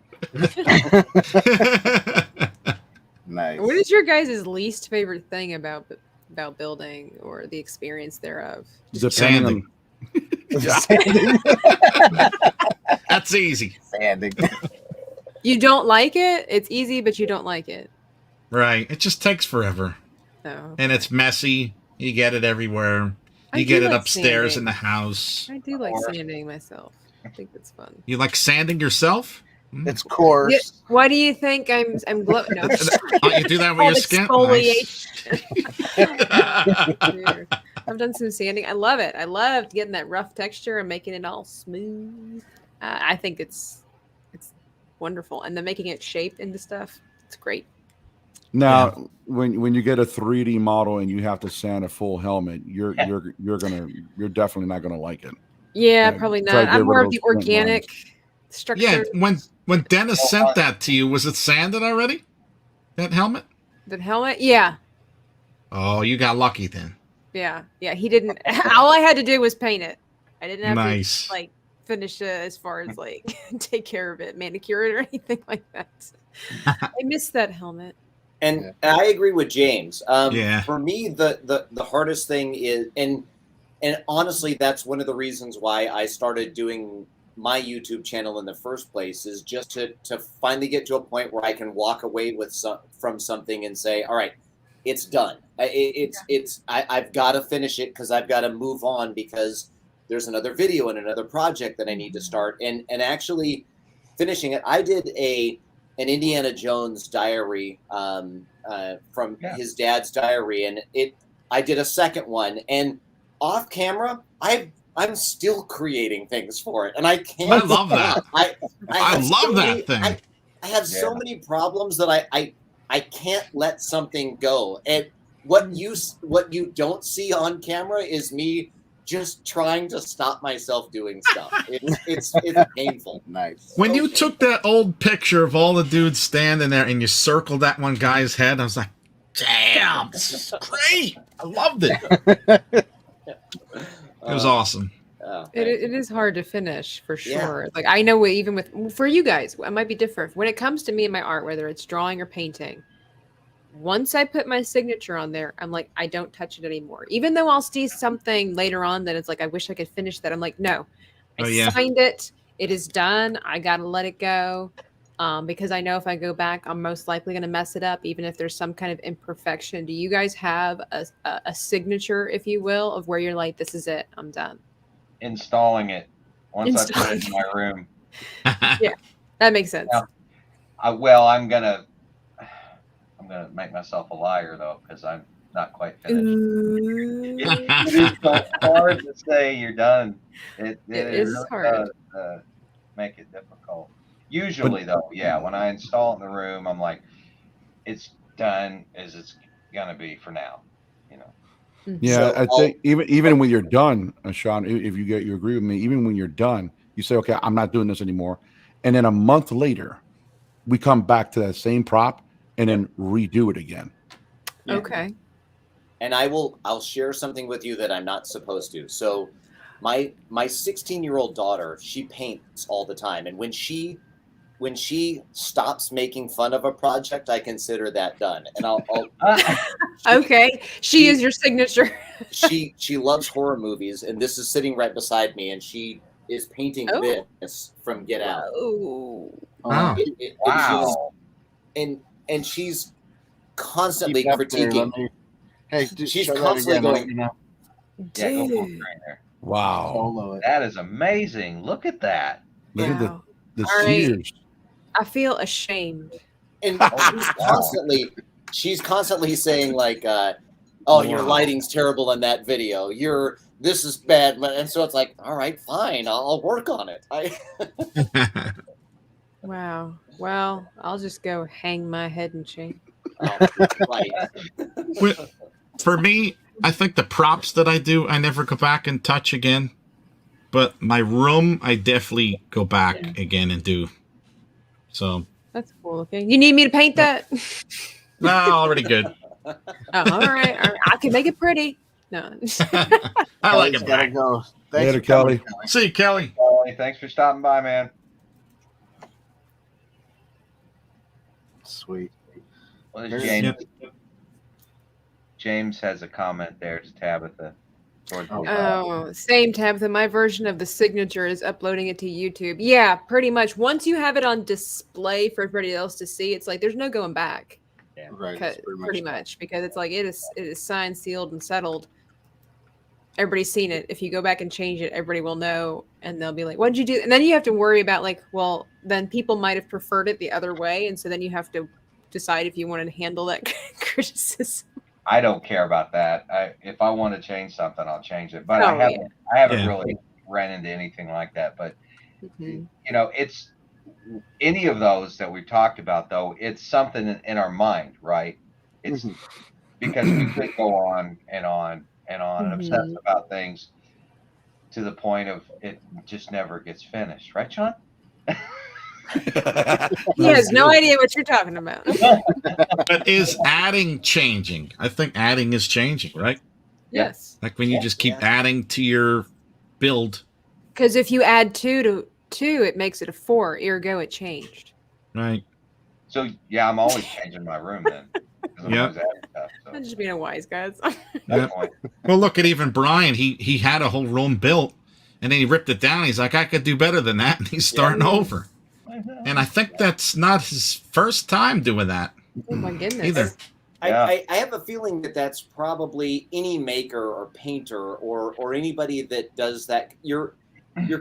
Nice. What is your guys' least favorite thing about building or the experience thereof? Sanding. Sanding. That's easy. Sanding. You don't like it? It's easy, but you don't like it. Right. It just takes forever. Oh. And it's messy. You get it everywhere. I You do get it like upstairs sanding. in the house. I do like sanding myself. I think that's fun. You like sanding yourself? It's coarse. Yeah, why do you think I'm glowing? No, Oh, you do that with your skin? Nice. I've done some sanding. I love it. I loved getting that rough texture and making it all smooth. I think it's wonderful, and then making it shape into stuff. It's great. Now, when you get a 3D model and you have to sand a full helmet, you're definitely not gonna like it. Yeah, Yeah, probably try to not. get I'm more rid of of the those print organic structure. Yeah, when Dennis sent that to you, was it sanded already? That helmet? The helmet? Yeah. Oh, you got lucky then. Yeah. He didn't. All I had to do was paint it. I didn't have Nice. to like finish it as far as like take care of it, manicure it, or anything like that. I missed that helmet. And I agree with James. Yeah. For me, the hardest thing is, and honestly, that's one of the reasons why I started doing my YouTube channel in the first place, is just to finally get to a point where I can walk away from something and say, all right, it's done. I've got to finish it because I've got to move on, because there's another video and another project that I need to start. And actually finishing it, I did an Indiana Jones diary from his dad's diary, and I did a second one, and off camera, I'm still creating things for it, and I can't. I love that. I love that thing. I have so many problems that I can't let something go, and what you don't see on camera is me just trying to stop myself doing stuff. It's painful. Nice. When you took that old picture of all the dudes standing there and you circled that one guy's head, I was like, damn, this is great. I loved it. It was awesome. It is hard to finish for sure. Yeah. Like I know even for you guys, it might be different. When it comes to me and my art, whether it's drawing or painting, once I put my signature on there, I'm like, I don't touch it anymore. Even though I'll see something later on that it's like, I wish I could finish that. I'm like, no, I signed it. It is done. I got to let it go. Because I know if I go back, I'm most likely going to mess it up, even if there's some kind of imperfection. Do you guys have a signature, if you will, of where you're like, this is it, I'm done? Installing it once I put it in my room. Yeah, that makes sense. Now, I'm gonna make myself a liar though, because I'm not quite finished. It's so hard to say you're done. It is really hard to make it difficult. Usually, though, when I install it in the room, I'm like, it's done as it's gonna be for now, Yeah, So I think even when you're done, Shawn, if you agree with me, even when you're done, you say, okay, I'm not doing this anymore, and then a month later, we come back to that same prop and then redo it again. Okay. And I'll share something with you that I'm not supposed to. So my 16-year-old daughter, she paints all the time, and when she stops making fun of a project, I consider that done. And I'll okay. She is your signature. she loves horror movies, and this is sitting right beside me, and she is painting this from Get Out. Oh. Wow. Wow. And she's constantly critiquing. She's constantly going, go for it right there. Wow. That is amazing. Look at that. Look at the All right. sears. I feel ashamed. And she's constantly saying like, "Oh, your lighting's terrible in that video. This is bad." And so it's like, all right, fine, I'll work on it. Wow. Well, I'll just go hang my head in shame. Right. For me, I think the props that I do, I never go back and touch again. But my room, I definitely go back again and do. So That's cool looking. You need me to paint that? No, already good. Oh, all right. I can make it pretty. No. I like Kelly's it gotta black. go. Thanks Later, for coming, Kelly. See you, Kelly. Kelly, thanks for stopping by, man. Sweet. What is There's- James? James has a comment there to Tabitha. Oh, same Tabitha. My version of the signature is uploading it to YouTube. Yeah, pretty much. Once you have it on display for everybody else to see, it's like there's no going back. Yeah. Right. Pretty much, because it's like it is signed, sealed, and settled. Everybody's seen it. If you go back and change it, everybody will know, and they'll be like, "What did you do?" And then you have to worry about like, well, then people might have preferred it the other way, and so then you have to decide if you want to handle that criticism. I don't care about that. If I want to change something, I'll change it. But Oh, I haven't Yeah. really ran into anything like that. But Mm-hmm. you know, it's any of those that we've talked about, though. It's something in our mind, right? It's because we could go on and on and on and obsess about things to the point of it just never gets finished, right, Shawn? He has no idea what you're talking about. But is adding changing? I think adding is changing, right? Yes, Like when you just keep adding to your build, because if you add 2 to 2, it makes it a 4. Ergo, it changed. right? So yeah, I'm always changing my room then. 'Cause I'm Yep. always adding stuff, so I'm just being a wise guy. that's point. Well, look at even Brian. He had a whole room built, and then he ripped it down. He's like, I could do better than that, and he's starting over. And I think that's not his first time doing that Oh my goodness. either. Yeah. I have a feeling that that's probably any maker or painter or anybody that does that. You're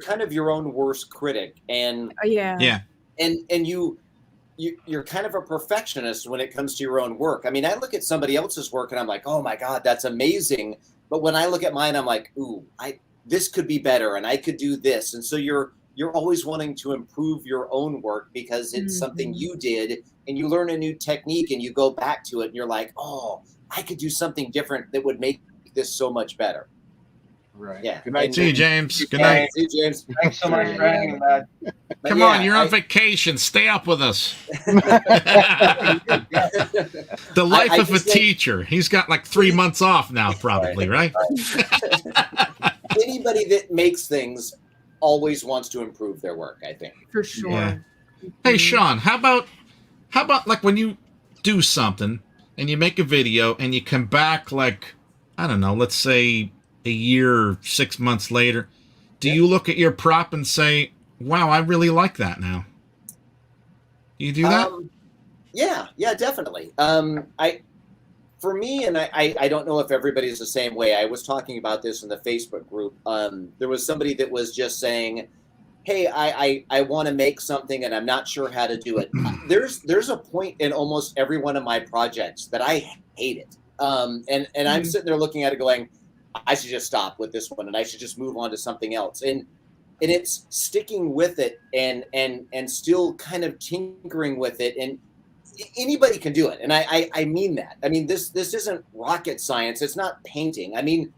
kind of your own worst critic, and Yeah. Yeah, and you're kind of a perfectionist when it comes to your own work. I mean, I look at somebody else's work and I'm like, oh my God, that's amazing. But when I look at mine, I'm like, ooh, this could be better, and I could do this. And so you're always wanting to improve your own work because it's something you did, and you learn a new technique and you go back to it and you're like, oh, I could do something different that would make this so much better. Right. Yeah. Good night, see you, James. Good night. See you, James. Thanks so much for hanging, man. But Come yeah, on, you're on vacation. Stay up with us. The life I of a just think- teacher. He's got like 3 months off now, probably, right? Anybody that makes things always wants to improve their work, I think. For sure. Yeah. Hey, Shawn, how about like when you do something and you make a video and you come back like, I don't know, let's say a year or 6 months later, do you look at your prop and say, wow, I really like that now? You do that? Yeah, definitely. For me, and I don't know if everybody's the same way. I was talking about this in the Facebook group. There was somebody that was just saying, hey, I want to make something and I'm not sure how to do it. There's a point in almost every one of my projects that I hate it. And I'm sitting there looking at it going, I should just stop with this one and I should just move on to something else. And it's sticking with it and still kind of tinkering with it. And anybody can do it. And I mean that. I mean, this isn't rocket science. It's not painting. I mean,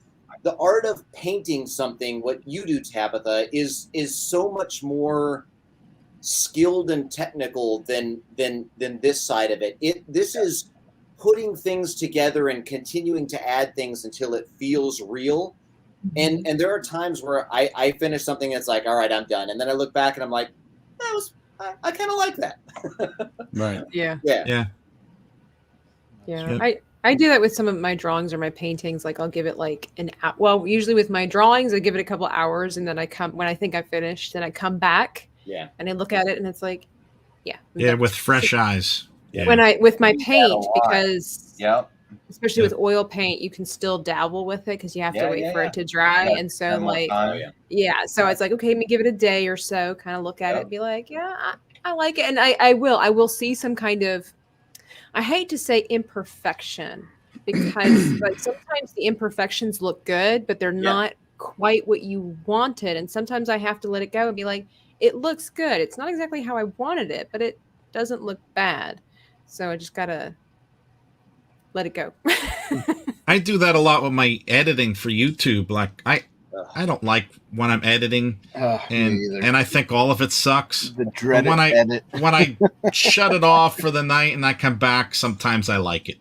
the art of painting something, what you do, Tabitha, is so much more skilled and technical than this side of it. This is putting things together and continuing to add things until it feels real. And there are times where I finish something and it's like, all right, I'm done. And then I look back and I'm like, I kind of like that. Right. Yeah. Yeah. I do that with some of my drawings or my paintings. Like I'll give it like an hour. Well, usually with my drawings, I give it a couple hours, and then when I think I finished, then I come back. Yeah. And I look at it, and it's like, I'm Yeah, done. with fresh eyes. Yeah. With my Do that a paint, lot. because Yep. especially with oil paint, you can still dabble with it because you have to wait for it to dry. Yeah, And so spend more like, time. so it's like, okay, let me give it a day or so, kind of look at it, be like, I like it. And I will see some kind of, I hate to say imperfection, because like sometimes the imperfections look good, but they're not quite what you wanted. And sometimes I have to let it go and be like, it looks good. It's not exactly how I wanted it, but it doesn't look bad. So I just gotta let it go. I do that a lot with my editing for YouTube. Like I don't like when I'm editing, Me either. and I think all of it sucks. The dreaded when edit. when I shut it off for the night and I come back, sometimes I like it.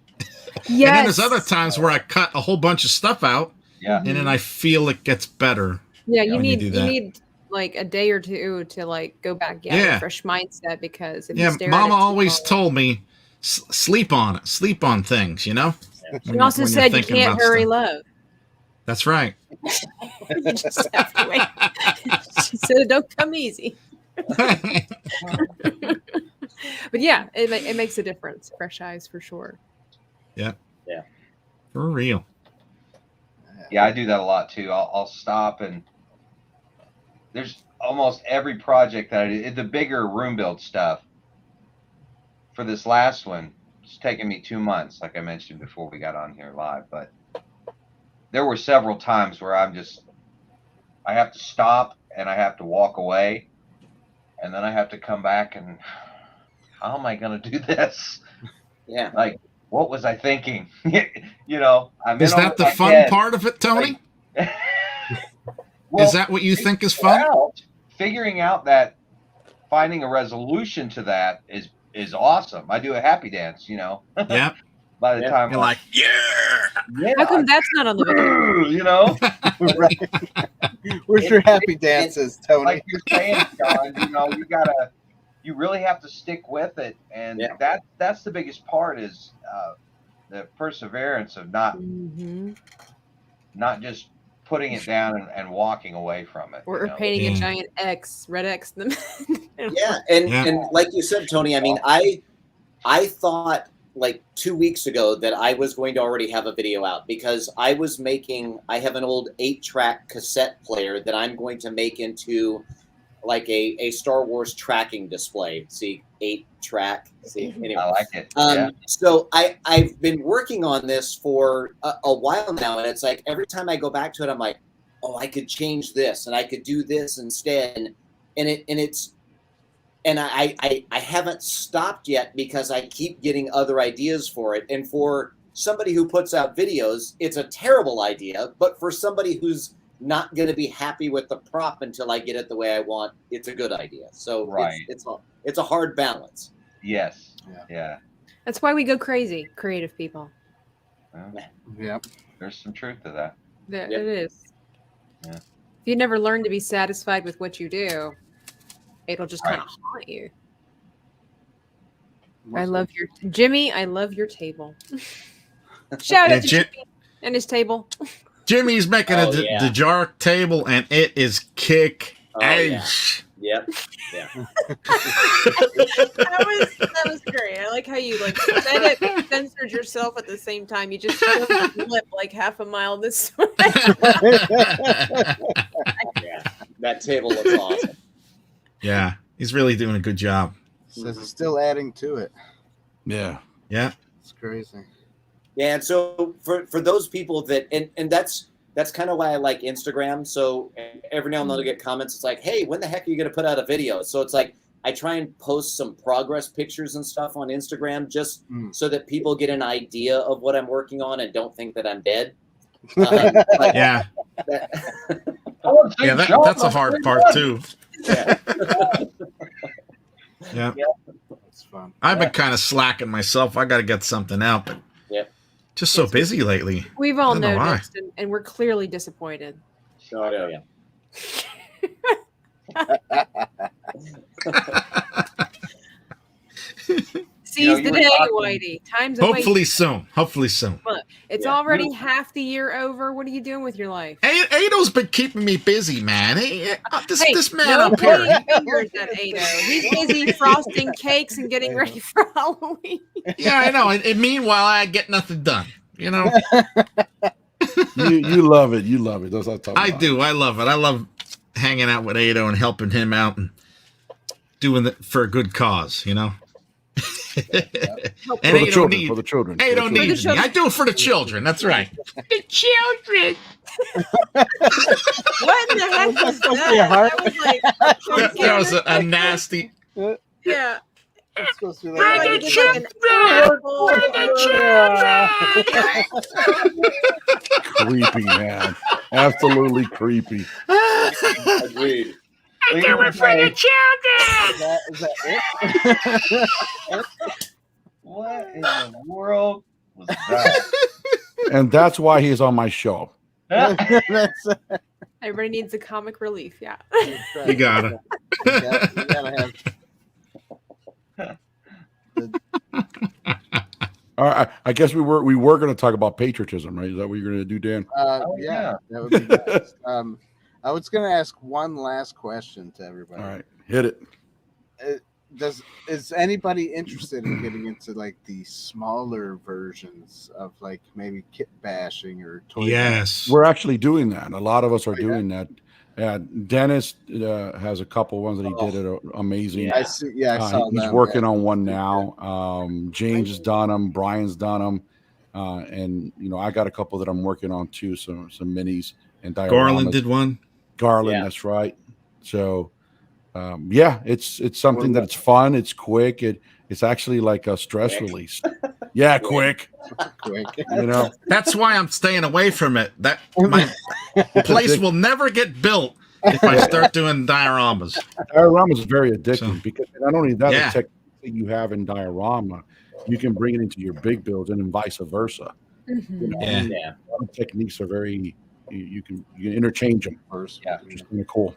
Yes. And then there's other times where I cut a whole bunch of stuff out, Yeah. and then I feel it gets better. Yeah, you when you need do you that. need like a day or two to like go back, get a fresh mindset, because if you Yeah, stare Mama at it too always long- told me, sleep on it, sleep on things, you know? She also said you can't hurry love. That's right. You just have to wait. She said it don't come easy. But yeah, it makes a difference. Fresh eyes for sure. Yeah. Yeah. For real. Yeah, I do that a lot too. I'll stop, and there's almost every project that I do, the bigger room build stuff. For this last one, it's taken me 2 months, like I mentioned before we got on here live, but there were several times where I have to stop and I have to walk away, and then I have to come back and how am I going to do this? Yeah. Like, what was I thinking? You know, Is that the fun part of it, Tony? Well, is that what you think is fun? Figuring out that finding a resolution to that is awesome. I do a happy dance, you know. Yeah. By the time you're like, yeah. How come that's not on the video? You know, right. Where's your happy dances, Tony? Like you're saying, Shawn, you know, you really have to stick with it, and that's the biggest part is the perseverance of not just putting it down and walking away from it. Or painting a giant X, red X. Yeah, and like you said, Tony, I mean, I thought like 2 weeks ago that I was going to already have a video out, because I have an old 8-track cassette player that I'm going to make into like a Star Wars tracking display. See, 8-track. See, anyway. I like it. So I've been working on this for a while now, and it's like every time I go back to it, I'm like, oh, I could change this and I could do this instead, and I haven't stopped yet because I keep getting other ideas for it. And for somebody who puts out videos, it's a terrible idea. But for somebody who's not going to be happy with the prop until I get it the way I want, it's a good idea. So it's a hard balance. Yes. Yeah. That's why we go crazy, creative people. Yep. There's some truth to that. It is. Yeah. If you never learn to be satisfied with what you do, it'll just kind of haunt you. I love your Jimmy. I love your table. Shout out to Jimmy and his table. Jimmy's making a Dejarik table, and it is kick ass. Yep. Yeah. that was great. I like how you said it, censored yourself at the same time. You just flip like half a mile this way. Yeah, that table looks awesome. Yeah, he's really doing a good job. Says it's still adding to it. Yeah. Yeah. It's crazy. Yeah, and so for those people that and that's kind of why I like Instagram. So every now and then I get comments. It's like, hey, when the heck are you going to put out a video? So it's like I try and post some progress pictures and stuff on Instagram just so that people get an idea of what I'm working on and don't think that I'm dead. Yeah. That's a hard part too. Yeah. Yeah. That's fun. I've been kind of slacking myself. I got to get something out, but just so busy lately. We've all noticed, and we're clearly disappointed. Oh, yeah. Seize the day, Whitey. Time's away. Hopefully soon. Look, it's already half the year over. What are you doing with your life? Aedo's been keeping me busy, man. This man no up here. fingers at Aedo. He's busy frosting cakes and getting ready for Halloween. Yeah, I know. And meanwhile, I get nothing done. You know. you love it. You love it. That's what I'm talking about. I do. I love it. I love hanging out with Aedo and helping him out and doing it for a good cause. You know. And for the children. Aedo needs me. I do it for the children. That's right. The children. What in the heck was that? That was a nasty. Yeah. It's supposed to be For the children. Creepy, man. Absolutely creepy. Agreed. They're afraid of children. Is that it? What in the world was that? And that's why he's on my show. That's Everybody needs a comic relief. Yeah. You gotta. You gotta have. All right, I guess we were going to talk about patriotism, right? Is that what you're going to do, Dan? Yeah, that would be nice. I was going to ask one last question to everybody. All right, hit it. Is anybody interested in getting into like the smaller versions of like maybe kit bashing or toy? Yes, We're actually doing that. A lot of us are doing that. Dennis has a couple ones that he did it amazing. Yeah. I see. Yeah, I saw. He's working on one now. James has done them. Brian's done them, and I got a couple that I'm working on too. Some minis and dioramas. Garland did one. Garland, that's right. So, it's something that it's fun. It's quick. It's actually like a stress release. Yeah, quick. That's why I'm staying away from it. That my place will never get built if I start doing dioramas. Dioramas is very addicting because not only that, Yeah. the technique that you have in diorama, you can bring it into your big builds and then vice versa. Mhm. Yeah. A lot of techniques are very you can interchange them. Yeah. Which is kind of cool.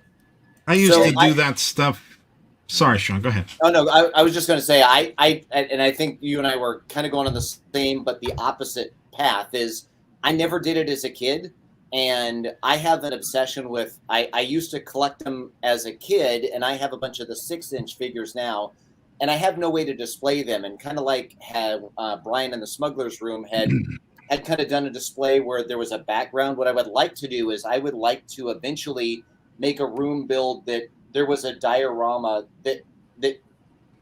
I used So to do that stuff. Sorry, Shawn, go ahead. Oh no, I was just going to say I think you and I were kind of going on the same but the opposite path. Is I never did it as a kid, and I have an obsession with. I used to collect them as a kid, and I have a bunch of the 6-inch figures now, and I have no way to display them. And kind of like had Brian in the Smuggler's Room had kind of done a display where there was a background. What I would like to do is I would like to eventually make a room build that there was a diorama that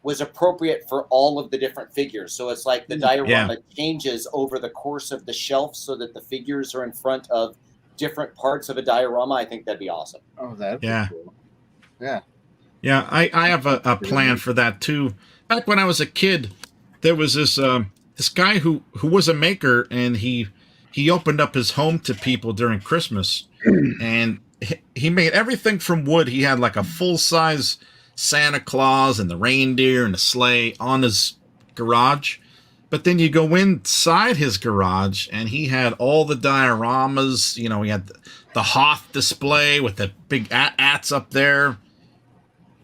was appropriate for all of the different figures. So it's like the diorama changes over the course of the shelf so that the figures are in front of different parts of a diorama. I think that'd be awesome. Oh, that'd be cool. Yeah. Yeah, I have a plan for that too. Back when I was a kid, there was this guy who was a maker, and he opened up his home to people during Christmas, and he made everything from wood. He had like a full-size Santa Claus and the reindeer and the sleigh on his garage. But then you go inside his garage, and he had all the dioramas. He had the Hoth display with the big ats up there.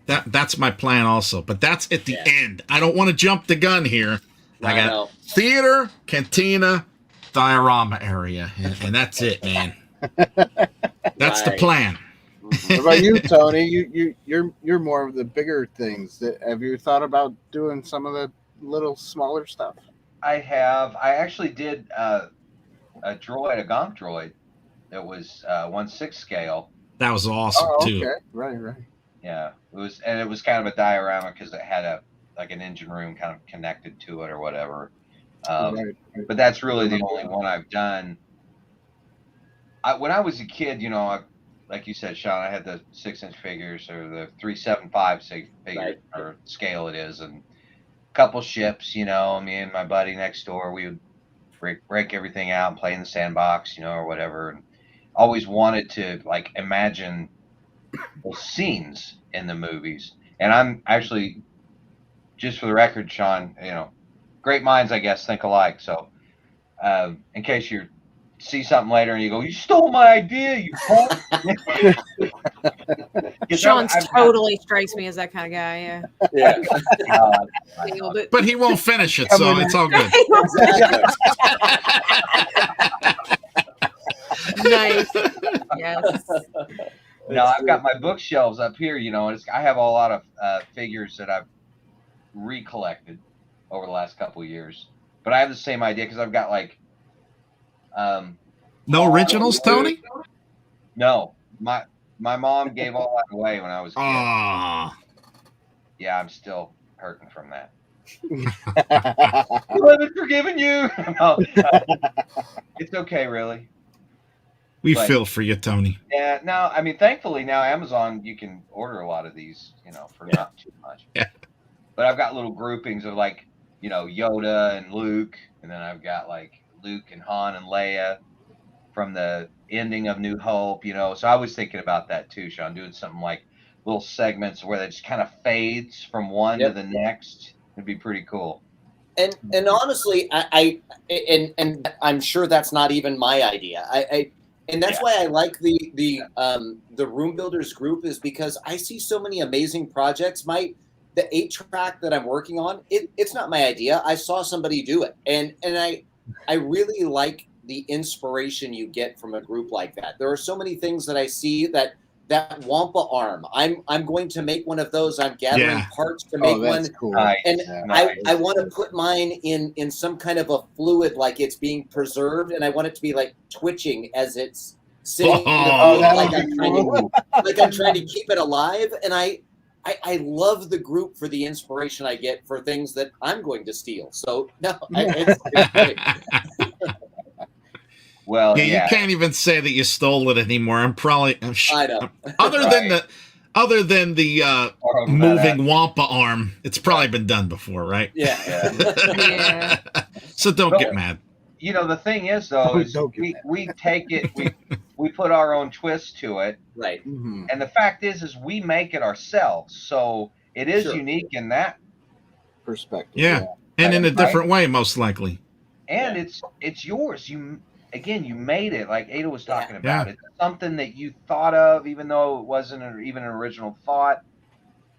That's my plan also. But that's at the end. I don't want to jump the gun here. I got theater, cantina, diorama area, and that's it, man. That's the plan. What about you, Tony? You're more of the bigger things. Have you thought about doing some of the little smaller stuff? I have. I actually did a Gump droid that was 1/6 scale. That was awesome too. Okay. Right. Yeah, it was kind of a diorama because it had an engine room kind of connected to it or whatever. Right. But that's really the only one I've done. When I was a kid, like you said, Shawn, I had the 6-inch figures or the 375 figure or scale it is, and a couple ships. Me and my buddy next door, we would break everything out and play in the sandbox, or whatever. And always wanted to imagine the scenes in the movies. And I'm actually, just for the record, Shawn, great minds, I guess, think alike. So, in case you see something later and you go, "You stole my idea, you punk." Shawn totally strikes me as that kind of guy. Yeah. But he won't finish it, so it's all good. Nice. Yes. No, I've got my bookshelves up here, and I have a lot of figures that I've recollected over the last couple of years. But I have the same idea because I've got no originals, Tony? No, my mom gave all that away when I was a kid. Aww. Yeah, I'm still hurting from that. I haven't forgiven you. No, it's okay, really. We feel for you, Tony. Yeah, no, I mean, thankfully now Amazon, you can order a lot of these, for not too much. Yeah. But I've got little groupings of Yoda and Luke, and then I've got Luke and Han and Leia from the ending of New Hope, So I was thinking about that too, Shawn, doing something like little segments where that just kind of fades from one to the next. It'd be pretty cool. And honestly, I I'm sure that's not even my idea. And that's why I like the Room Builders group, is because I see so many amazing projects. The 8-track that I'm working on, it's not my idea. I saw somebody do it, and I really like the inspiration you get from a group like that. There are so many things that I see that Wampa arm. I'm going to make one of those. I'm gathering parts to make one. Cool. And I want to put mine in some kind of a fluid, like it's being preserved, and I want it to be like twitching as it's sitting in the fluid, like I'm trying to keep it alive. And I love the group for the inspiration I get for things that I'm going to steal. So no, it's great. Well, you can't even say that you stole it anymore. I know. Other than the moving Wampa arm, it's probably been done before, right? Yeah. So don't get mad. The thing is, though, is we take it, we put our own twist to it, right? Mm-hmm. And the fact is we make it ourselves, so it is unique in that perspective. Yeah, and in a different way, most likely. And it's yours. You made it, like Aedo was talking about. It's something that you thought of, even though it wasn't even an original thought.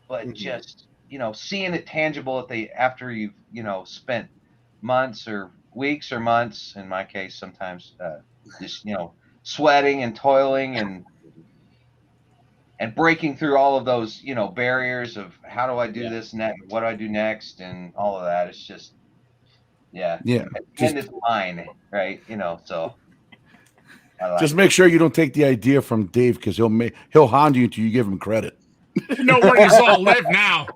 But just seeing it tangible after you've spent months or weeks or months, in my case, sometimes just sweating and toiling and breaking through all of those barriers of how do I do this next, what do I do next, and all of that. It's just and it's mine, right? So just make sure you don't take the idea from Dave, because he'll hound you until you give him credit. You know where you all live now.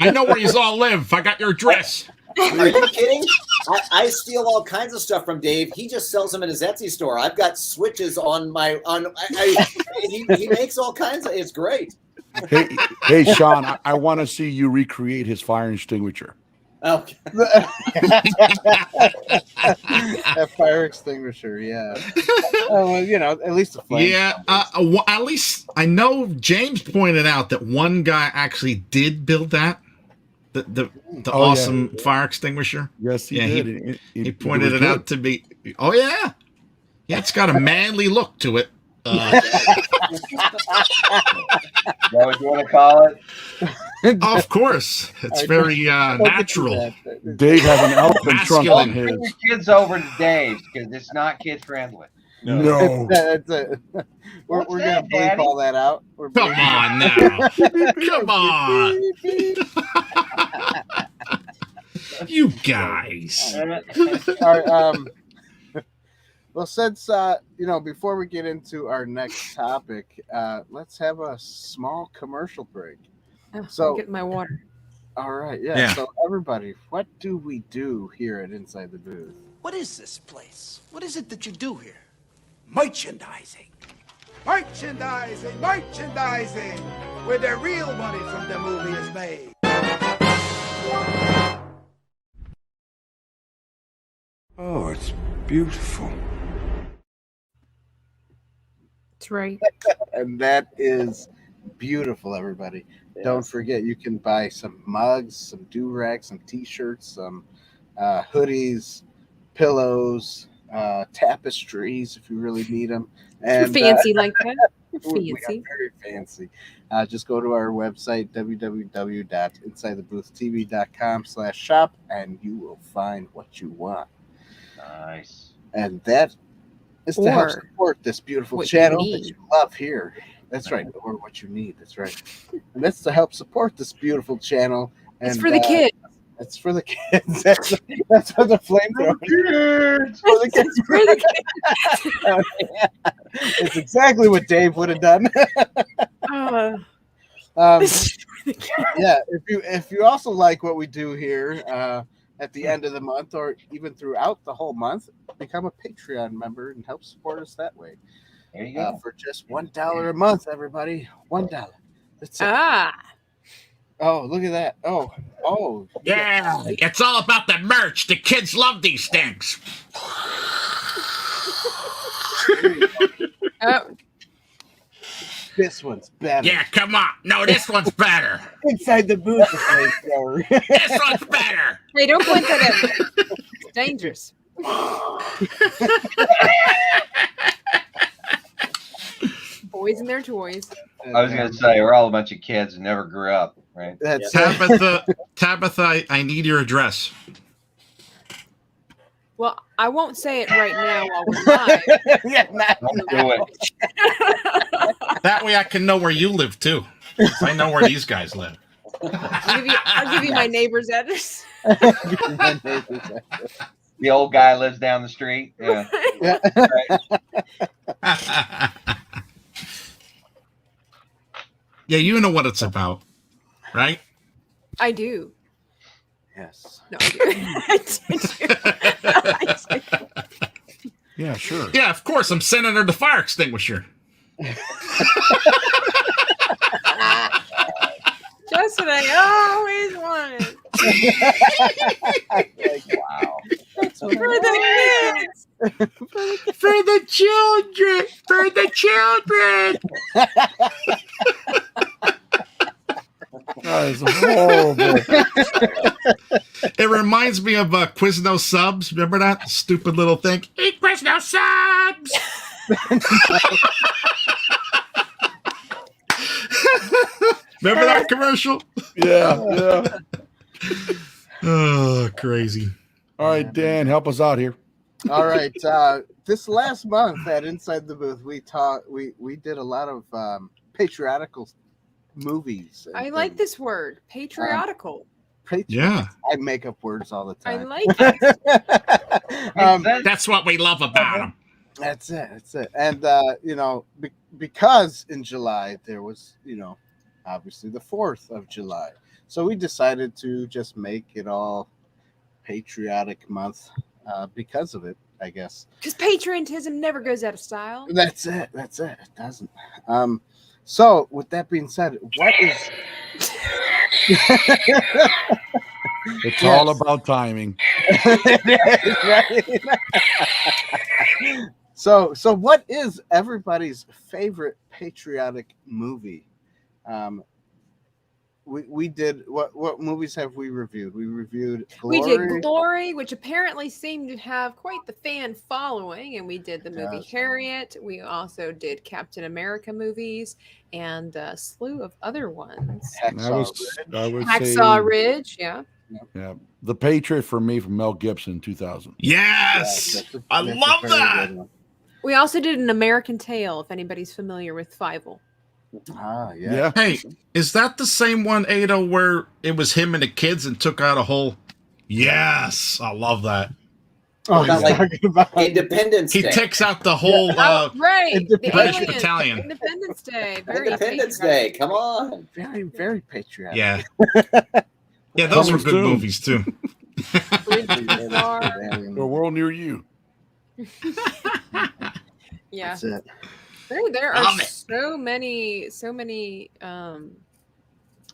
I know where you all live. I got your address. Are you kidding? I steal all kinds of stuff from Dave. He just sells them in his Etsy store. I've got switches on my he makes all kinds of. It's great. Hey, Shawn, I want to see you recreate his fire extinguisher. Okay. That fire extinguisher, at least a flame. Yeah, at least I know James pointed out that one guy actually did build that. The awesome fire extinguisher. Yes, he did. He pointed it out to be. Oh yeah, it's got a manly look to it. Is that what you want to call it? Of course, it's very natural. Dave has an elephant trunk on his. Bring your kids over to Dave's, because it's not kid friendly. No. We're gonna bleep all that out. Come on now. Come on. You guys. All right, well, since before we get into our next topic, let's have a small commercial break. So get my water. All right, So everybody, what do we do here at Inside the Booth? What is this place? What is it that you do here? Merchandising. Merchandising, merchandising, where the real money from the movie is made. Oh, it's beautiful. That's right. And that is beautiful, everybody. Yes. Don't forget, you can buy some mugs, some do-rags, some t-shirts, some hoodies, pillows, tapestries if you really need them. And you're fancy like that. You're fancy. We are very fancy. Just go to our website, www.insidetheboohtv.com/shop, and you will find what you want. Nice. And that is to help support this beautiful channel that you love here. That's right. Or what you need. That's right. And that's to help support this beautiful channel. And it's for the kids. It's for the kids. That's what the flamethrower is. For the kids. For the kids. It's exactly what Dave would have done. If you also like what we do here at the end of the month, or even throughout the whole month, become a Patreon member and help support us that way. There you go. For just $1 a month, everybody. $1. That's it. Oh, look at that. Oh. Yeah, it's all about the merch. The kids love these things. Oh, This one's better. Yeah, come on. No, this one's better. Inside the booth. Flamethrower. This one's better. hey, don't point that at me. It's dangerous. Boys and their toys. I was going to say, we're all a bunch of kids who never grew up, right? That's Tabitha, I need your address. Well, I won't say it right now while we're live. Don't do it. That way I can know where you live, too. I know where these guys live. I'll give you my neighbor's address. The old guy lives down the street. Yeah. Yeah, you know what it's about, right? I do. Yes. No, I do. Yeah, sure. Yeah, of course. I'm sending her the fire extinguisher. Just what I always wanted. Wow. For the kids. For the children. For the children. That is horrible. It reminds me of Quizno Subs. Remember that stupid little thing? Eat Quizno Subs. Remember that commercial? Yeah. Oh, crazy. All right, Dan, help us out here. All right. This last month at Inside the Booth, we did a lot of patriotical movies. I like this word, patriotical. Yeah. I make up words all the I time. like it. That's what we love about them. That's it. And because in July there was, obviously the 4th of July. So we decided to just make it all patriotic month because of it, I guess. Because patriotism never goes out of style. That's it. It doesn't. So with that being said, what is It's all about timing. So what is everybody's favorite patriotic movie? We did what movies have we reviewed? We reviewed Glory. We did Glory, which apparently seemed to have quite the fan following, and we did the movie Harriet. We also did Captain America movies and a slew of other ones. Hacksaw Ridge, yeah. Yeah, The Patriot for me from Mel Gibson, 2000. Yes, I love that. We also did An American Tale, if anybody's familiar with Fievel. Ah, yeah. Hey, is that the same one, Aedo, where it was him and the kids and took out a whole? Yes, I love that. Oh, Not he's like talking about Independence He Day. takes out the whole Right, the British aliens. battalion. Independence Day. Very Independence patriotic. Day. Come on. very, very patriotic. Yeah. Yeah, those were Coming good soon. movies, too. A world near you. Yeah. That's it. There are Love it. so many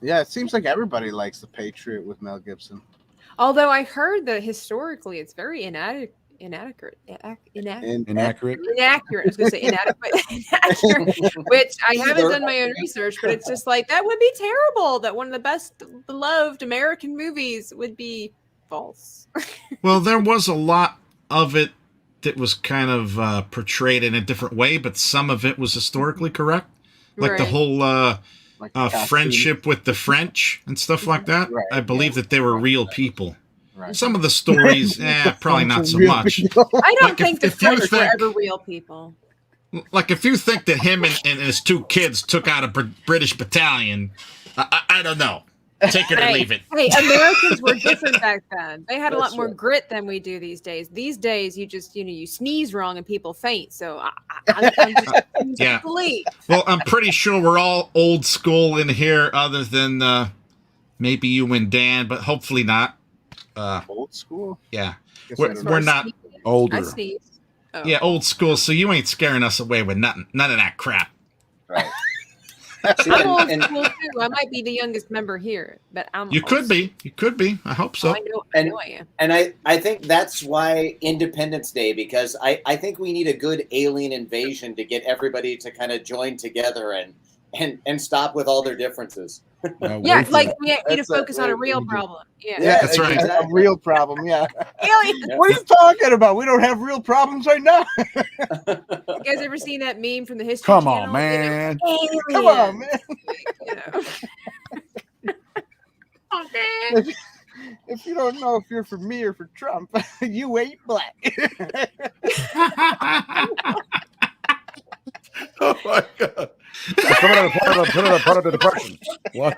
Yeah, it seems like everybody likes The Patriot with Mel Gibson. although I heard that historically it's very inaccurate. Inaccurate. Inaccurate. I was going to say inadequate, which I haven't done my own research, but it's just like that would be terrible. That one of the best beloved American movies would be false. Well, there was a lot of it that was kind of portrayed in a different way, but some of it was historically correct, like the Right. whole Like friendship with the French and stuff like that. Right, I believe that they were real people. Right. Some of the stories, probably not so Real much. people. I don't Like, think the if you French were think- ever real people. Like if you think that him and his two kids took out a British battalion, I don't know. Take it or leave it. Hey, Americans were different back then. They had a lot That's more right. grit than we do these days. These days, you just, you sneeze wrong and people faint. So I'm just Yeah. believe. Well, I'm pretty sure we're all old school in here, other than maybe you and Dan, but hopefully not. Old school. Yeah, Guess we're, I don't we're know. not. Older. I sneeze. Oh. Yeah, old school. So you ain't scaring us away with nothing, none of that crap. Right. I'm old school too. I might be the youngest member here, but You could be. You could be. I hope so. I know I am. And I think that's why Independence Day, because I think we need a good alien invasion to get everybody to kind of join together and stop with all their differences. Yeah, like we need to focus on a real problem. Yeah, that's right. A real problem. Yeah. Aliens. What are you talking about? We don't have real problems right now. You guys ever seen that meme from the History Come Channel? on, man. Come on, man. You know. Oh, man. If you don't know if you're for me or for Trump, you ain't black. Oh my God. Part of the depression. What?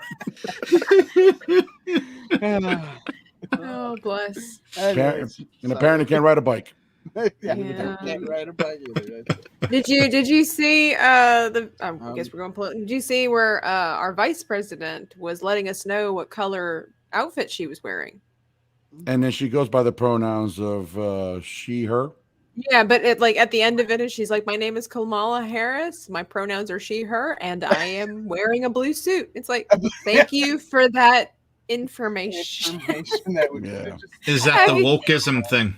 Oh, bless. And apparently can't ride a bike. Yeah. Can't ride a bike either. Did you see I guess we're going to pull it. Did you see where our vice president was letting us know what color outfit she was wearing? And then she goes by the pronouns of she, her. Yeah, but at the end of it, she's like, "My name is Kamala Harris. My pronouns are she, her, and I am wearing a blue suit." It's like, thank you for that information. Is that the wokeism thing?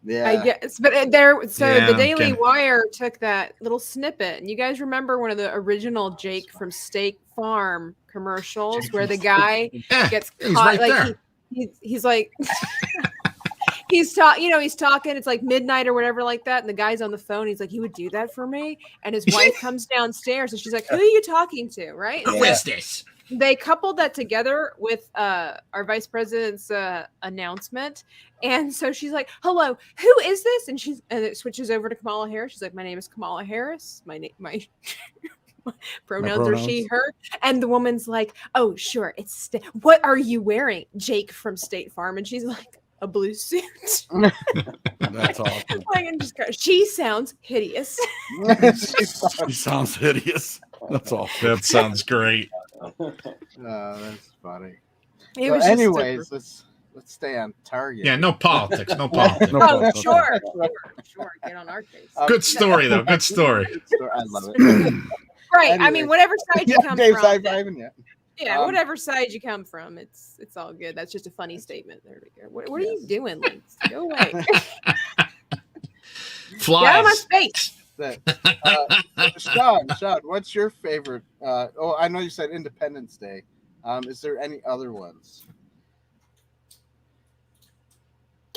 Yeah, I guess. But the Daily Wire took that little snippet, and you guys remember one of the original Jake from State Farm commercials where the guy gets caught, right he's like. He's talking, it's like midnight or whatever like that. And the guy's on the phone. He's like, "You would do that for me?" And his wife comes downstairs and she's like, "Who are you talking to?" Right? Who is this? They coupled that together with our vice president's announcement. And so she's like, "Hello, who is this?" And it switches over to Kamala Harris. She's like, "My name is Kamala Harris. My pronouns are she, her." And the woman's like, "Oh, sure. What are you wearing?" Jake from State Farm. And she's like, "A blue suit." That's awesome. She sounds hideous. She sounds hideous. That's awesome. That sounds great. That's funny. Anyways, let's stay on target. Yeah, no politics. No politics. Sure. Get on our case. Good story, though. Good story. I love it. Right. Anyways. I mean, whatever side you come Dave's from. high-fiving, Yeah, whatever side you come from, it's all good. That's just a funny statement. There we go. What are you doing, Lance? Go away. Flies. Get out of my face. Shawn, what's your favorite? I know you said Independence Day. Is there any other ones?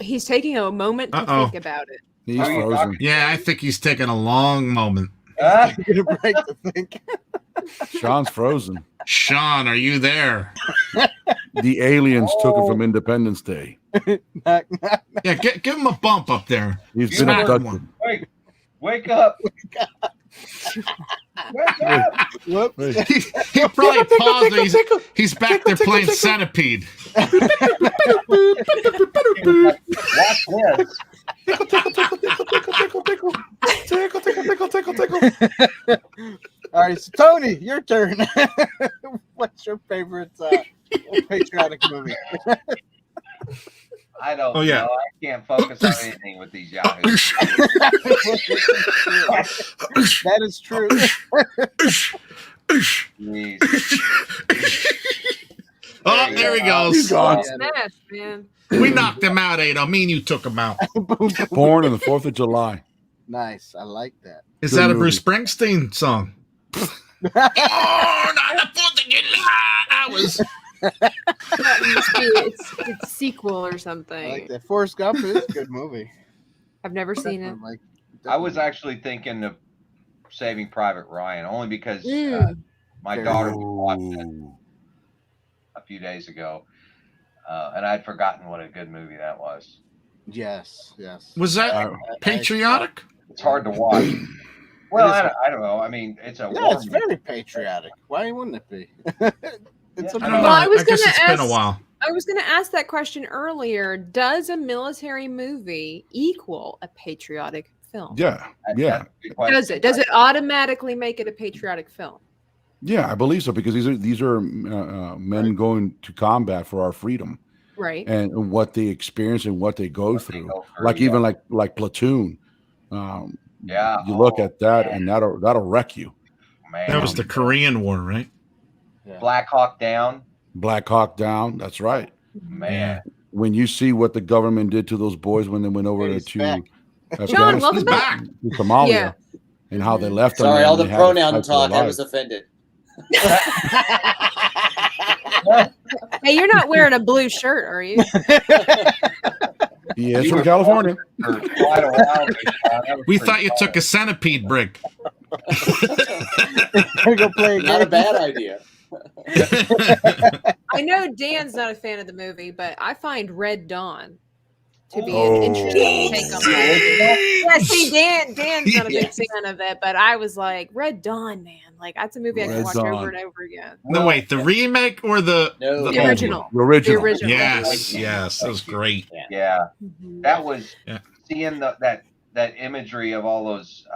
He's taking a moment to think about it. He's frozen. Yeah, I think he's taking a long moment. Get a break to think. Shawn's frozen. Shawn, are you there? The aliens took him from Independence Day. Yeah, give him a bump up there. He's been abducted. Wake up. Whoop. He probably paused. He's back there playing Centipede. Watch this. All right, so Tony, your turn. What's your favorite patriotic movie? I don't know. I can't focus on anything with these yahoos. That is true. Oh, there he goes. He's gone. Smash, man. We knocked him out, Aedo. Me and you took him out. Born on the 4th of July. Nice. I like that. Is that a Bruce Springsteen song? Oh, not the 4th of July. It's sequel or something. I like that. Forrest Gump is a good movie. I've never seen it. I was actually thinking of Saving Private Ryan only because my daughter watched it a few days ago, and I'd forgotten what a good movie that was. Yes. Was that patriotic? It's hard to watch. Well, I don't know. I mean, it's it's very patriotic. Why wouldn't it be? It's I don't know. I guess it's been a while. I was going to ask that question earlier. Does a military movie equal a patriotic film? Yeah. Does it? Does it automatically make it a patriotic film? Yeah, I believe so, because these are men going to combat for our freedom, right? And what they experience and what they go through, even like Platoon. You look at that, and that'll wreck you. Man. That was the Korean War, right? Yeah. Black Hawk Down. Black Hawk Down. That's right. Man. When you see what the government did to those boys when they went over He's to back. Shawn, welcome He's back. back. to Somalia, Yeah. and how they left them. Sorry, there all and the they had to pronoun fight for talk. their I was lives. offended. Hey, you're not wearing a blue shirt, are you? He is from California. For quite a while. That was We pretty thought you fun. took a centipede brick. Go play a Not a game. bad idea. I know Dan's not a fan of the movie, but I find Red Dawn to be Oh. an interesting take on that. Yeah, see, Dan's not a big Yes. fan of it, but I was like, Red Dawn, man. Like, that's a movie I Red can watch Dawn. over and over again. No, wait, the remake or the No. the The old original. one? The original. The original. Yes, yes, that was great. Yeah, Mhm. that was Yeah. seeing that imagery of all those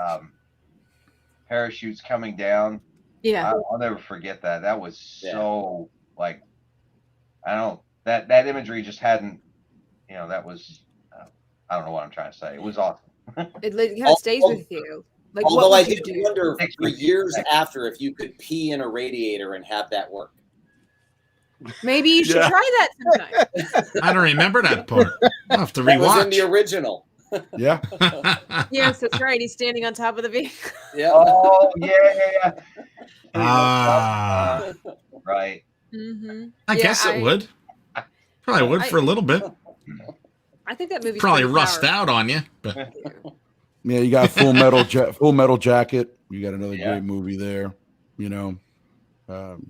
parachutes coming down. Yeah. I'll never forget that. That was so like, I don't know, that imagery just hadn't, that was, I don't know what I'm trying to say. It was awesome. It kind of stays with you. Like, Although what I would you did do? wonder for years after if you could pee in a radiator and have that work. Maybe you should Yeah. try that sometime. I don't remember that part. I'll have to That was in the rewatch. original. Yeah. Yes, that's right. He's standing on top of the vehicle. Yeah. Oh yeah. Ah, Right. Mm-hmm. I guess it would. Probably would for a little bit. I think that movie Probably rust out on you, but Yeah, you got Full Metal Jacket. You got another Yeah. great movie there.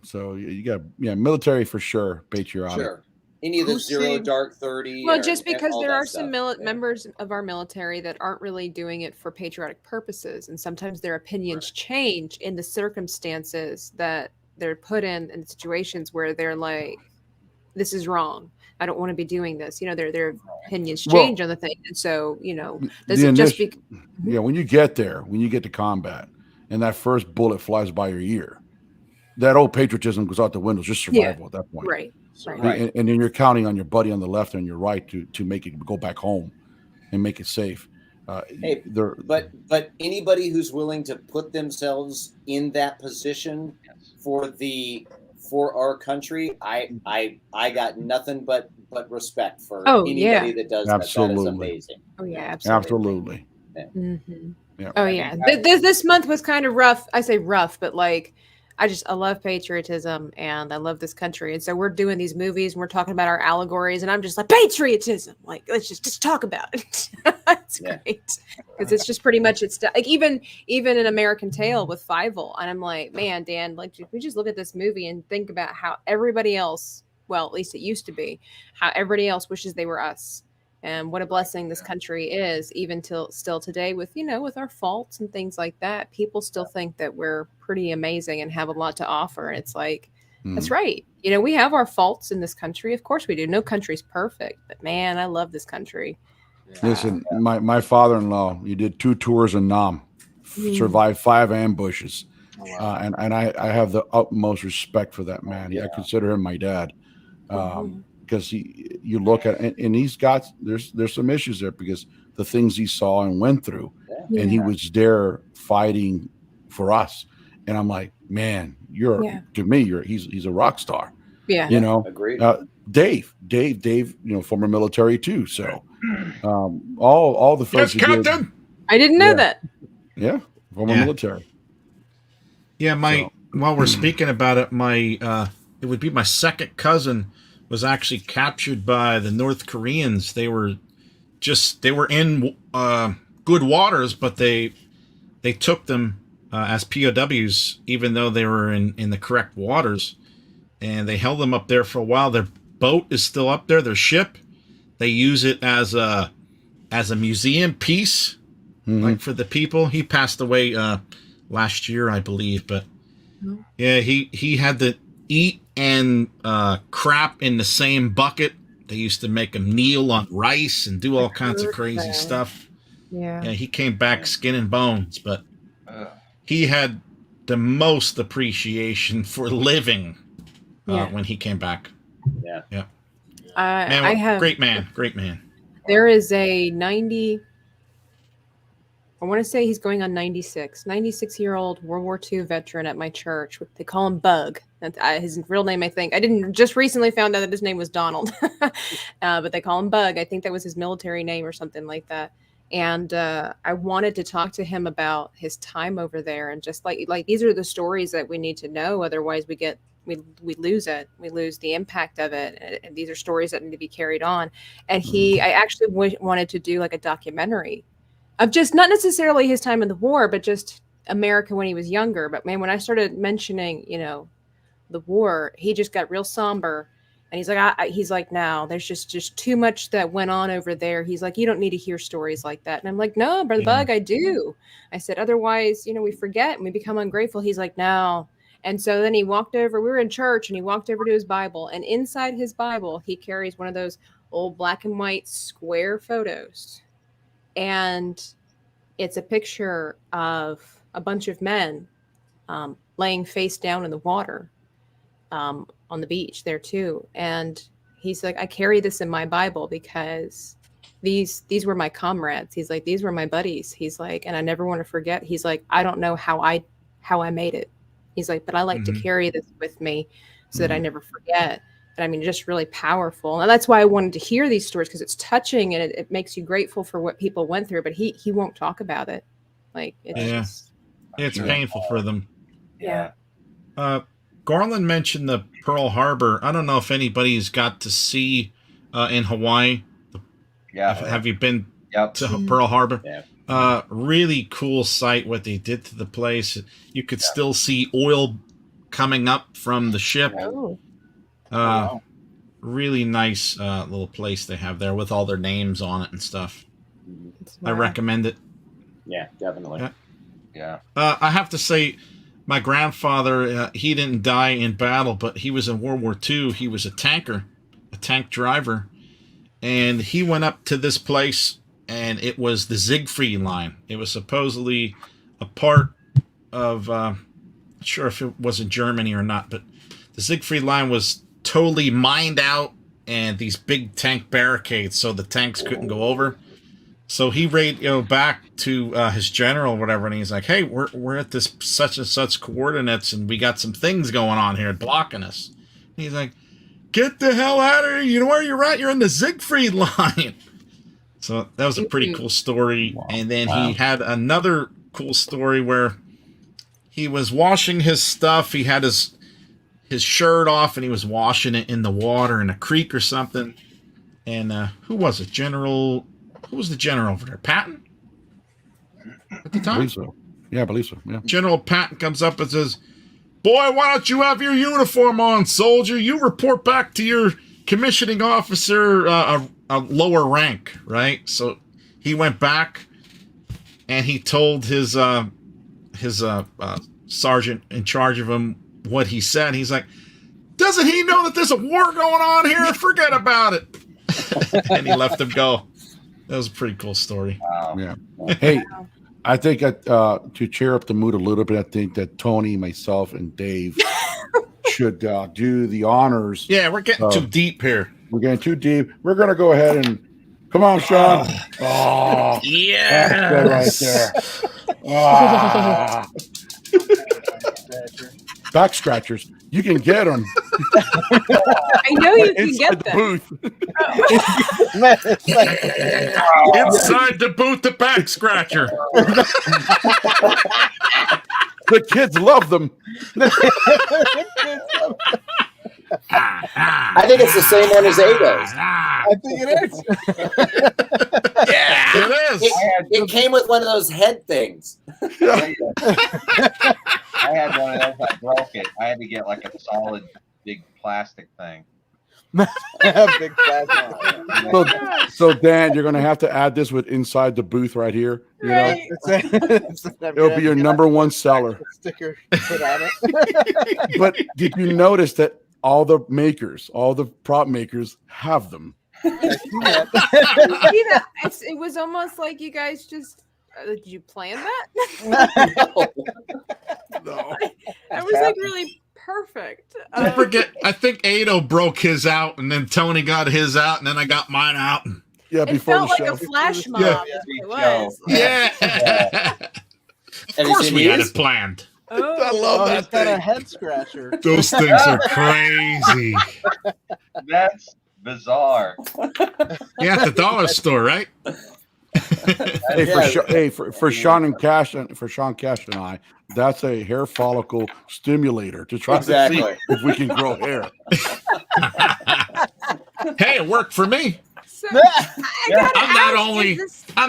So you got military for sure. Patriotic. Sure. Any of the Who's Zero seen- Dark 30. Well, or- just and because all there that are stuff. some members of our military that aren't really doing it for patriotic purposes, and sometimes their opinions change in the circumstances that they're put in situations where they're like, "This is wrong. I don't want to be doing this." Their opinions Well, change on the thing, and so does the it just initial- be? Yeah, when you get to combat, and that first bullet flies by your ear, that old patriotism goes out the window. It's just survival at that point. Right. And then you're counting on your buddy on the left and your right to make it go back home and make it safe. Hey, but anybody who's willing to put themselves in that position for our country, I got nothing but respect for anybody that does that. That is Absolutely. amazing. Oh yeah, Absolutely. Mm-hmm. Yeah. Oh yeah, this month was kind of rough. I say rough, but like I love patriotism and I love this country, and so we're doing these movies and we're talking about our allegories, and I'm just like, patriotism. Like, let's just talk about it. It's great because it's just pretty much like even an American Tale with Fievel, and I'm like, man, Dan, like we just look at this movie and think about how everybody else, well, at least it used to be, how everybody else wishes they were us. And what a blessing this country is, even still today, with with our faults and things like that. People still think that we're pretty amazing and have a lot to offer. And it's like, that's right. We have our faults in this country. Of course we do. No country's perfect, but man, I love this country. Listen, my father-in-law, he did 2 tours in Nam, survived 5 ambushes. And I have the utmost respect for that man. I consider him my dad. Because you look at it, and he's got there's some issues there because the things he saw and went through, and he was there fighting for us, and I'm like, man, to me he's a rock star. Yeah, agreed. Dave, former military too. So all the folks. Yes, Captain. I didn't know that. Yeah, former military. Yeah, while we're speaking about it, it would be my second cousin was actually captured by the North Koreans. They were in good waters, but they took them as POWs, even though they were in the correct waters, and they held them up there for a while. Their boat is still up there, their ship. They use it as a museum piece, like for the people. He passed away last year, I believe, but yeah, he had to eat and crap in the same bucket. They used to make him kneel on rice and do all kinds of crazy stuff. Yeah, he came back skin and bones, but he had the most appreciation for living when he came back. Yeah. I have great man. There is a 90. I want to say he's going on 96-year-old World War II veteran at my church. They call him Bug. That's his real name, I think. I didn't just recently found out that his name was Donald, but they call him Bug. I think that was his military name or something like that. And I wanted to talk to him about his time over there, and just like these are the stories that we need to know. Otherwise, we lose it. We lose the impact of it. And these are stories that need to be carried on. And I actually wanted to do like a documentary of just not necessarily his time in the war, but just America when he was younger. But man, when I started mentioning, the war, he just got real somber. And he's like, no, there's just too much that went on over there. He's like, you don't need to hear stories like that. And I'm like, no, Brother Bug, I do. I said, otherwise, we forget and we become ungrateful. He's like, no. And so then he walked over, we were in church, and he walked over to his Bible. And inside his Bible, he carries one of those old black and white square photos. And it's a picture of a bunch of men laying face down in the water. On the beach there too. And he's like, I carry this in my Bible because these were my comrades. He's like, these were my buddies. He's like, and I never want to forget. He's like, I don't know how I made it. He's like, but I like to carry this with me so that I never forget. And I mean, just really powerful. And that's why I wanted to hear these stories, because it's touching and it makes you grateful for what people went through, but he won't talk about it. Like, it's it's painful for them. Yeah. Garland mentioned the Pearl Harbor. I don't know if anybody's got to see in Hawaii. Yeah. Have you been Yep. to Pearl Harbor? Yeah. Really cool site what they did to the place. You could still see oil coming up from the ship. Oh. Wow. Really nice little place they have there with all their names on it and stuff. I recommend it. Yeah, definitely. Yeah. I have to say, my grandfather, he didn't die in battle, but he was in World War II. He was a tank driver. And he went up to this place, and it was the Siegfried Line. It was supposedly a part of, not sure if it was in Germany or not, but the Siegfried Line was totally mined out, and these big tank barricades, so the tanks couldn't go over. So he radioed back to his general or whatever, and he's like, hey, we're at this such and such coordinates, and we got some things going on here blocking us. And he's like, get the hell out of here. You know where you're at? You're in the Siegfried Line. So that was a pretty cool story. Wow. And then he had another cool story where he was washing his stuff. He had his shirt off, and he was washing it in the water in a creek or something. And who was it? Who was the general over there? Patton? At the time? I believe so. Yeah, I believe so. Yeah. General Patton comes up and says, boy, why don't you have your uniform on, soldier? You report back to your commissioning officer, a lower rank, right? So he went back and he told his sergeant in charge of him what he said. He's like, doesn't he know that there's a war going on here? Forget about it. And he left him go. That was a pretty cool story. Wow. Yeah. Hey, I think to cheer up the mood a little bit, I think that Tony, myself, and Dave should do the honors. Yeah, we're getting too deep here. We're getting too deep. We're going to go ahead and come on, Shawn. Oh, yeah, right there. Ah. Back scratchers. You can get them. I know you can get them. Booth. Inside the booth, the back scratcher. The kids love them. I think it's the same one as Aedo's. I think it is. Yeah, it is. It came with one of those head things. I had one of those. I broke it. I had to get like a solid big plastic thing. Big plastic. So Dan, you're going to have to add this with inside the booth right here. You know, it'll be your number one seller. Sticker put on it. But did you notice that all the prop makers have them? It was almost like you guys just did you plan that? No. That was like really perfect. I forget. I think Aedo broke his out, and then Tony got his out, and then I got mine out. Yeah, It before felt the like show. a flash mob. Yeah. It was. Yeah. Of course we had it planned. Oh, I love he's that got a thing. head scratcher. Those things are crazy. That's bizarre. Yeah, at the dollar store, right? Hey, for Sean Cash and I, that's a hair follicle stimulator to try to see if we can grow hair. Hey, it worked for me. So, I'm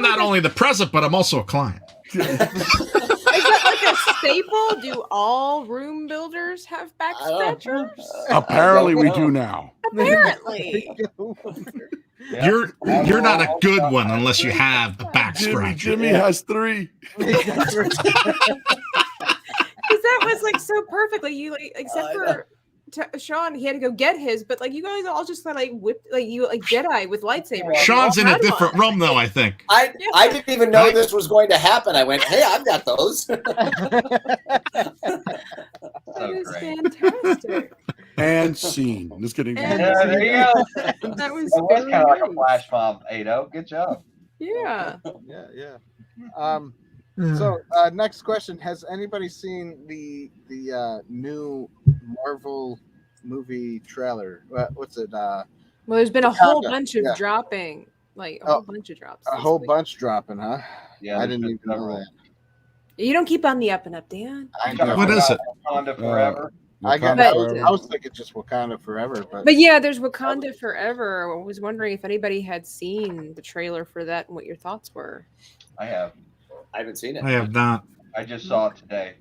not only the present, but I'm also a client. Is that like a staple? Do all room builders have back scratchers? Apparently, we do now. Apparently. You're not a good one unless you have a back scratcher. Jimmy has 3. Because that was like so perfectly. You except for Shawn, he had to go get his, but like you guys all just like whipped like Jedi with lightsabers. Sean's in a different room though, I think. I didn't even know this was going to happen. I went, hey, I've got those. That is fantastic. And scene. Just kidding. There you go. That was kind of like a flash mob, Aedo. Good job. Yeah. Yeah. So next question: has anybody seen the new Marvel movie trailer? What's it? Well, there's been a whole bunch of dropping, like a whole bunch of drops. A whole bunch dropping, huh? Yeah, I didn't even know that. You don't keep on the up and up, Dan. What is it? Wakanda Forever. I was thinking just Wakanda Forever, but yeah, there's Wakanda Forever. I was wondering if anybody had seen the trailer for that and what your thoughts were. I have. I haven't seen it. I have not. I just saw it today.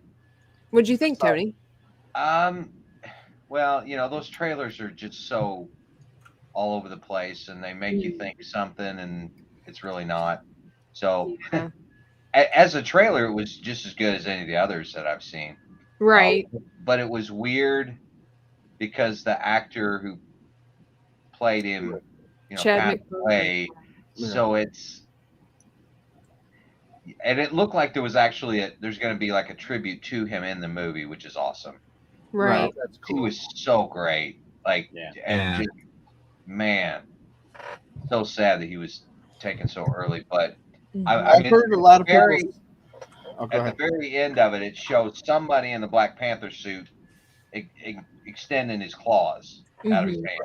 What'd you think, Tony? Well, those trailers are just so all over the place, and they make you think something, and it's really not. So, as a trailer, it was just as good as any of the others that I've seen. Right. But it was weird because the actor who played him, passed away. So and it looked like there was actually there's going to be like a tribute to him in the movie, which is awesome. Right. That's cool. He was so great. And just, man, so sad that he was taken so early. But I've heard a lot of people. At the very end of it, it shows somebody in the Black Panther suit extending his claws out of his hand.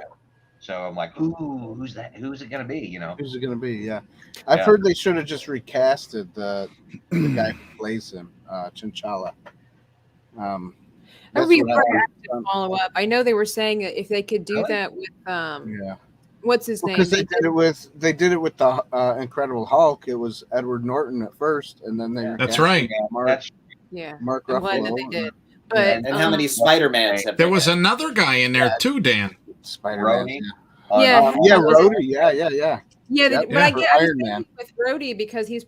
So I'm like, ooh, who's that? Who's it going to be? Who's it going to be? Yeah. I've heard they should have just recasted the guy who plays him, T'Challa. That would be hard to follow up. I know they were saying that if they could do that with what's his name? Because they did it with the Incredible Hulk. It was Edward Norton at first, and then they That's right. Mark I'm glad that they did. But and how many Spider-Mans have there was another guy in there too, Dan. Spider-Man. Rhodey. Yeah. Yeah, but I get Iron Man with Rhodey because he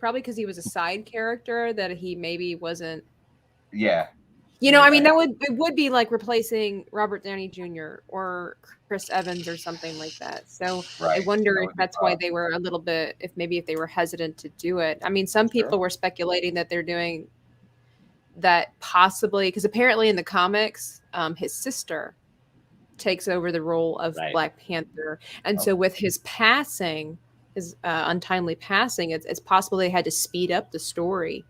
was a side character that he maybe wasn't. Yeah. I mean, it would be like replacing Robert Downey Jr. or Chris Evans or something like that. So I wonder if that's why they were a little bit, if they were hesitant to do it. I mean, some people were speculating that they're doing that possibly because apparently in the comics, his sister takes over the role of Black Panther, and so with his passing, his untimely passing, it's possible they had to speed up the story.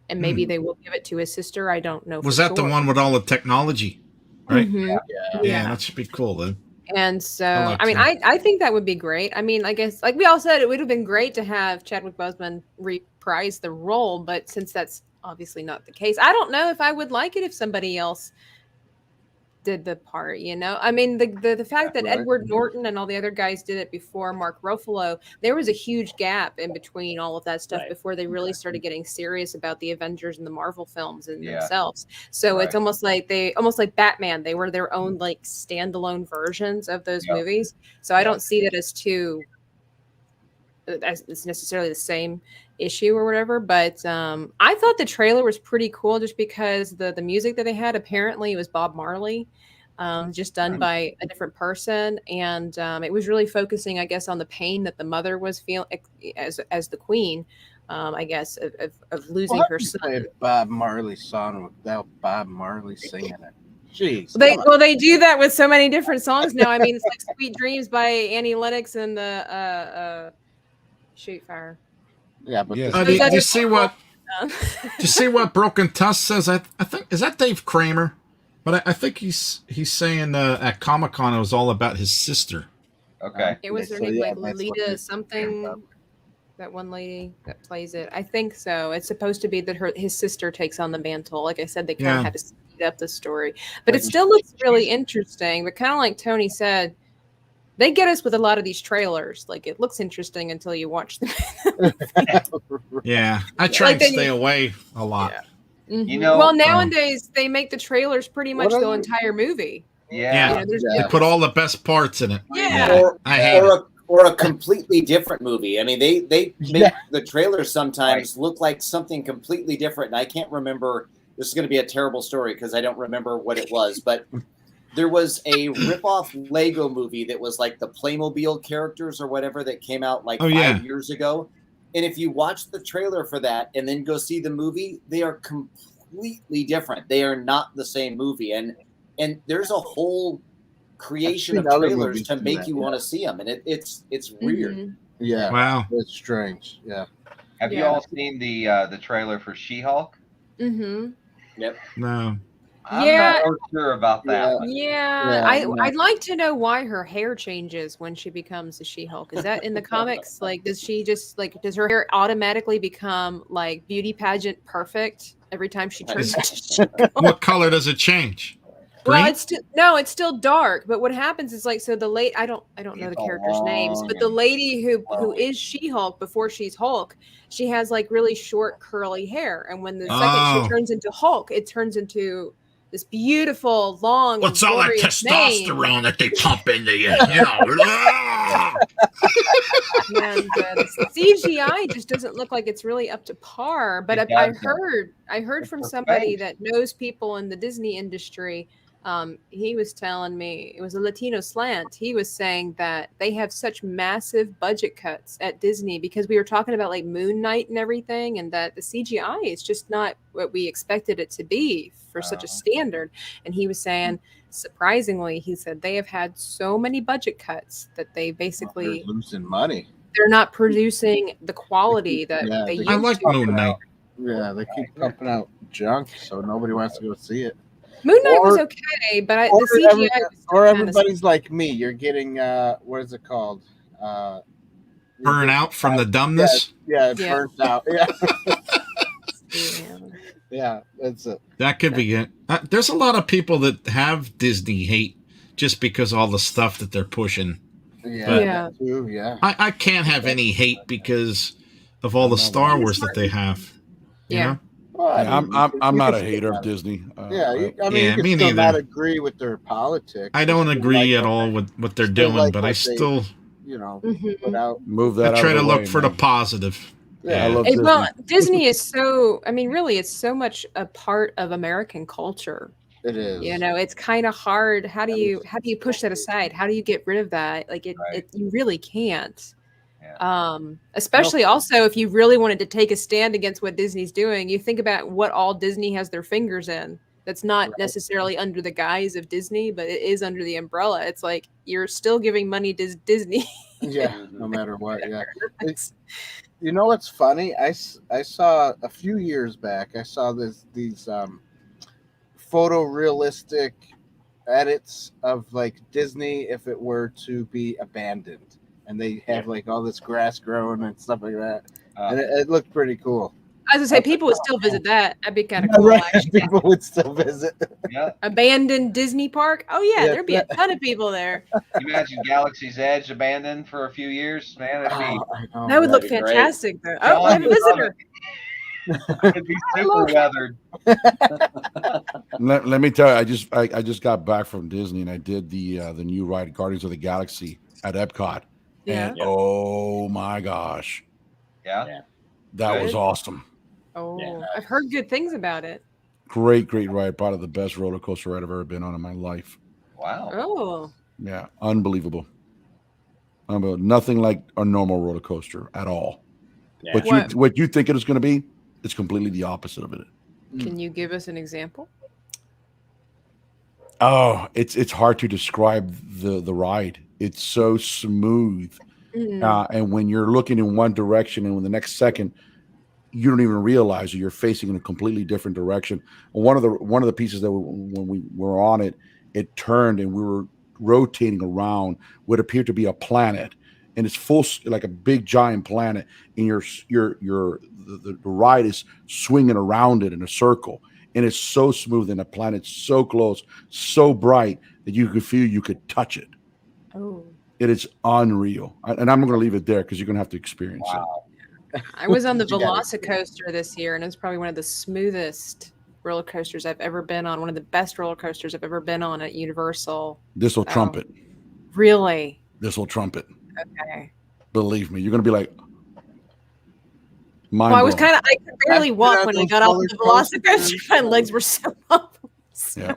And maybe they will give it to his sister. I don't know. Was that the one with all the technology? Right. Mm-hmm. Yeah, that should be cool then. And so, I think that would be great. I mean, I guess, like we all said, it would have been great to have Chadwick Boseman reprise the role. But since that's obviously not the case, I don't know if I would like it if somebody else did the part, I mean, the fact that Edward Norton and all the other guys did it before Mark Ruffalo, there was a huge gap in between all of that stuff before they really started getting serious about the Avengers and the Marvel films and themselves. So it's almost like Batman, they were their own like standalone versions of those movies. So I don't see that as it's necessarily the same issue or whatever, but I thought the trailer was pretty cool just because the music that they had, apparently it was Bob Marley, just done by a different person, and it was really focusing, I guess, on the pain that the mother was feeling as the queen, I guess, of losing her son. A Bob Marley song without Bob Marley singing it. Jeez. They do that with so many different songs now. I mean, it's like "Sweet Dreams" by Annie Lennox and the shoot fire. Yeah, but Yeah. Do you see what? Do you see what Broken Tusk says? I think is that Dave Kramer, but I think he's saying at Comic-Con it was all about his sister. Okay. It was her So, name, yeah, like that's what Lolita they- something. That one lady that plays it. I think so. It's supposed to be that his sister takes on the mantle. Like I said, they kind of had to speed up the story. But it still looks really interesting. But kind of like Tony said, they get us with a lot of these trailers. Like it looks interesting until you watch them. Yeah, I try and stay away a lot. Yeah. You know, well, nowadays they make the trailers pretty much the you- entire movie. Yeah. You know, They put all the best parts in it. Yeah. I hate it. Or a completely different movie. I mean, they make the trailers sometimes look like something completely different. And I can't remember. This is going to be a terrible story because I don't remember what it was. But there was a rip-off Lego movie that was like the Playmobil characters or whatever that came out like 5 years ago. And if you watch the trailer for that and then go see the movie, they are completely different. They are not the same movie. And there's a whole creation of trailers to make you want to see them, and it's weird. Yeah. Wow. It's strange. Yeah. Have you all seen the trailer for She-Hulk? Mm-hmm. Yep. No. I'm not so sure about that one. Yeah. I'd like to know why her hair changes when she becomes a She-Hulk. Is that in the comics? Like, does she just does her hair automatically become like beauty pageant perfect every time she turns into She-Hulk? What color does it change? Green? Well, it's still dark. But what happens is like, so the late I don't know the characters' names, but the lady who is She-Hulk before she's Hulk, she has like really short curly hair, and when the second she turns into Hulk, it turns into this beautiful long. What's all that testosterone that they pump into you? You know. And the CGI just doesn't look like it's really up to par. But I heard from somebody that knows people in the Disney industry. He was telling me, it was a Latino slant. He was saying that they have such massive budget cuts at Disney because we were talking about like Moon Knight and everything, and that the CGI is just not what we expected it to be for such a standard. And he was saying, surprisingly, he said they have had so many budget cuts that they basically They're losing money. They're not producing the quality that they used I like to. Moon Knight. Yeah, they keep pumping out junk, so nobody wants to go see it. Moon Knight was okay, but the CGI was everybody's like me. You're getting what is it called? Burn out from the dumbness. Yeah, it burns out. Yeah. Yeah, that's it. That could be it. There's a lot of people that have Disney hate just because all the stuff that they're pushing. Yeah, I can't have any hate because of all the Star Wars that they have. You know? Well, I'm not a hater of Disney. You can me still neither. not agree with their politics. I don't agree at all with what they're doing, but I still, put out. Move that. I try out of to the look way, for man. the positive. Yeah, I love Disney. Well, Disney is so. I mean, really, it's so much a part of American culture. It is. You know, it's kind of hard. How do you push that aside? How do you get rid of that? Like you really can't. Especially also if you really wanted to take a stand against what Disney's doing, you think about what all Disney has their fingers in. That's not necessarily under the guise of Disney, but it is under the umbrella. It's like you're still giving money to Disney. Yeah, no matter what. Yeah. You know what's funny? I saw a few years back. I saw these photorealistic edits of like Disney if it were to be abandoned, and they have like all this grass growing and stuff like that, and it looked pretty cool. I was gonna say people would still visit that. That'd be kind of cool. Actually. People would still visit. Yeah. Abandoned Disney park. Oh yeah, there'd be a ton of people there. You imagine Galaxy's Edge abandoned for a few years, man. That would look fantastic, though. Oh, we have a visitor. It'd be super weathered. Let me tell you, I just got back from Disney and I did the new ride Guardians of the Galaxy at Epcot. Yeah. And oh my gosh. Yeah. That was awesome. Oh, I've heard good things about it. Great ride. Probably the best roller coaster ride I've ever been on in my life. Wow. Oh. Yeah, unbelievable. Nothing like a normal roller coaster at all. Yeah. What you think it is going to be, it's completely the opposite of it. Can you give us an example? Oh, it's hard to describe the ride. It's so smooth. And when you're looking in one direction and in the next second, you don't even realize you're facing in a completely different direction. One of the pieces that when we were on it, it turned and we were rotating around what appeared to be a planet, and it's full like a big giant planet, and the ride is swinging around it in a circle, and it's so smooth, and the planet's so close, so bright that you could feel you could touch it. Oh, it is unreal. And I'm going to leave it there because you're going to have to experience it. I was on the Velocicoaster this year, and it's probably one of the smoothest roller coasters I've ever been on. One of the best roller coasters I've ever been on at Universal. This will trumpet. Really? This will trumpet. Okay. Believe me, you're going to be like, well, I could barely walk when I got off the Velocicoaster. My legs were so up. Yeah.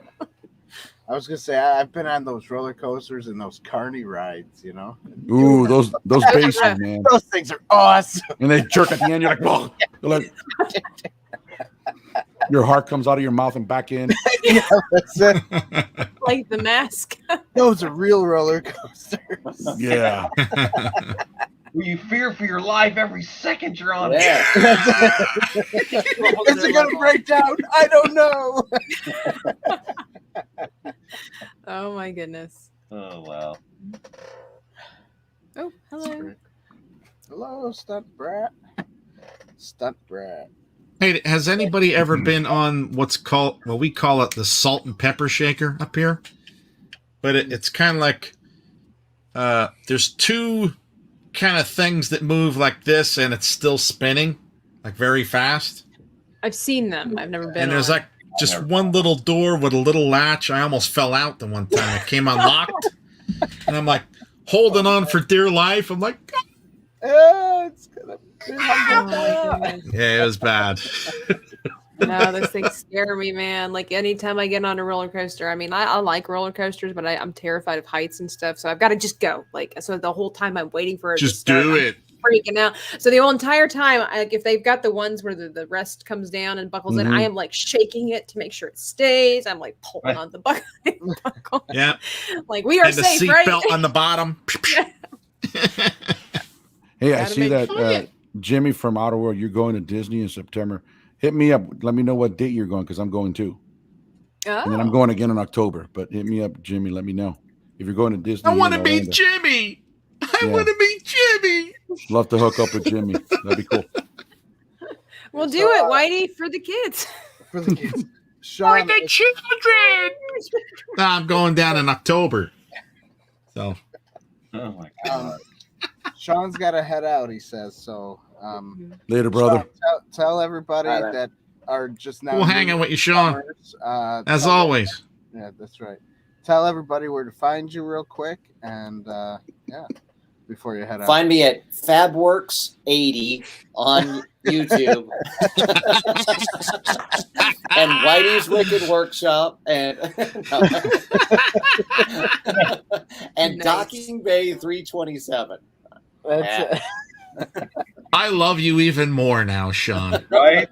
I was gonna say I've been on those roller coasters and those carny rides, you know. Ooh, those bases, man. Those things are awesome. And they jerk at the end. You're like, oh, your heart comes out of your mouth and back in. Yeah, that's it. Like the mask. Those are real roller coasters. Yeah. Where you fear for your life every second you're on. Yeah. Is it gonna break down? I don't know. Oh my goodness. Oh wow. Oh, hello. Hello, stunt brat. Stunt brat. Hey, has anybody ever been on we call it the salt and pepper shaker up here? But it's kind of like there's two kind of things that move like this, and it's still spinning like very fast. I've seen them. I've never been. And there's like just one little door with a little latch. I almost fell out the one time. It came unlocked, and I'm like holding on for dear life. I'm like, it's gonna yeah, it was bad. No, those things scare me, man. Like anytime I get on a roller coaster, I mean, I like roller coasters, but I'm terrified of heights and stuff. So I've got to just go. Like, so the whole time I'm waiting for it just to start, do it. Freaking out. So the whole entire time, like if they've got the ones where the rest comes down and buckles in, I am like shaking it to make sure it stays. I'm like pulling on the buckle. Yeah. Like we are and the safe, seat right? belt on the bottom. Hey, I see that Jimmy from Outer World, you're going to Disney in September. Hit me up. Let me know what date you're going because I'm going too. Oh. And then I'm going again in October. But hit me up, Jimmy. Let me know if you're going to Disney. I want to meet Jimmy. I want to meet Jimmy. Love to hook up with Jimmy. That'd be cool. We'll do it, Whitey, for the kids. For the kids. Shawn, for the children. I'm going down in October. So. Oh my God. Shawn's got to head out, he says. So. Later, brother. Shawn, tell everybody that are just now. We'll hang out with you, Shawn. As always. Yeah, that's right. Tell everybody where to find you real quick, and before you head out. Find me at Fab Works 80 on YouTube, and Whitey's Wicked Workshop, and and Docking Bay 327. That's it. I love you even more now, Shawn. Right?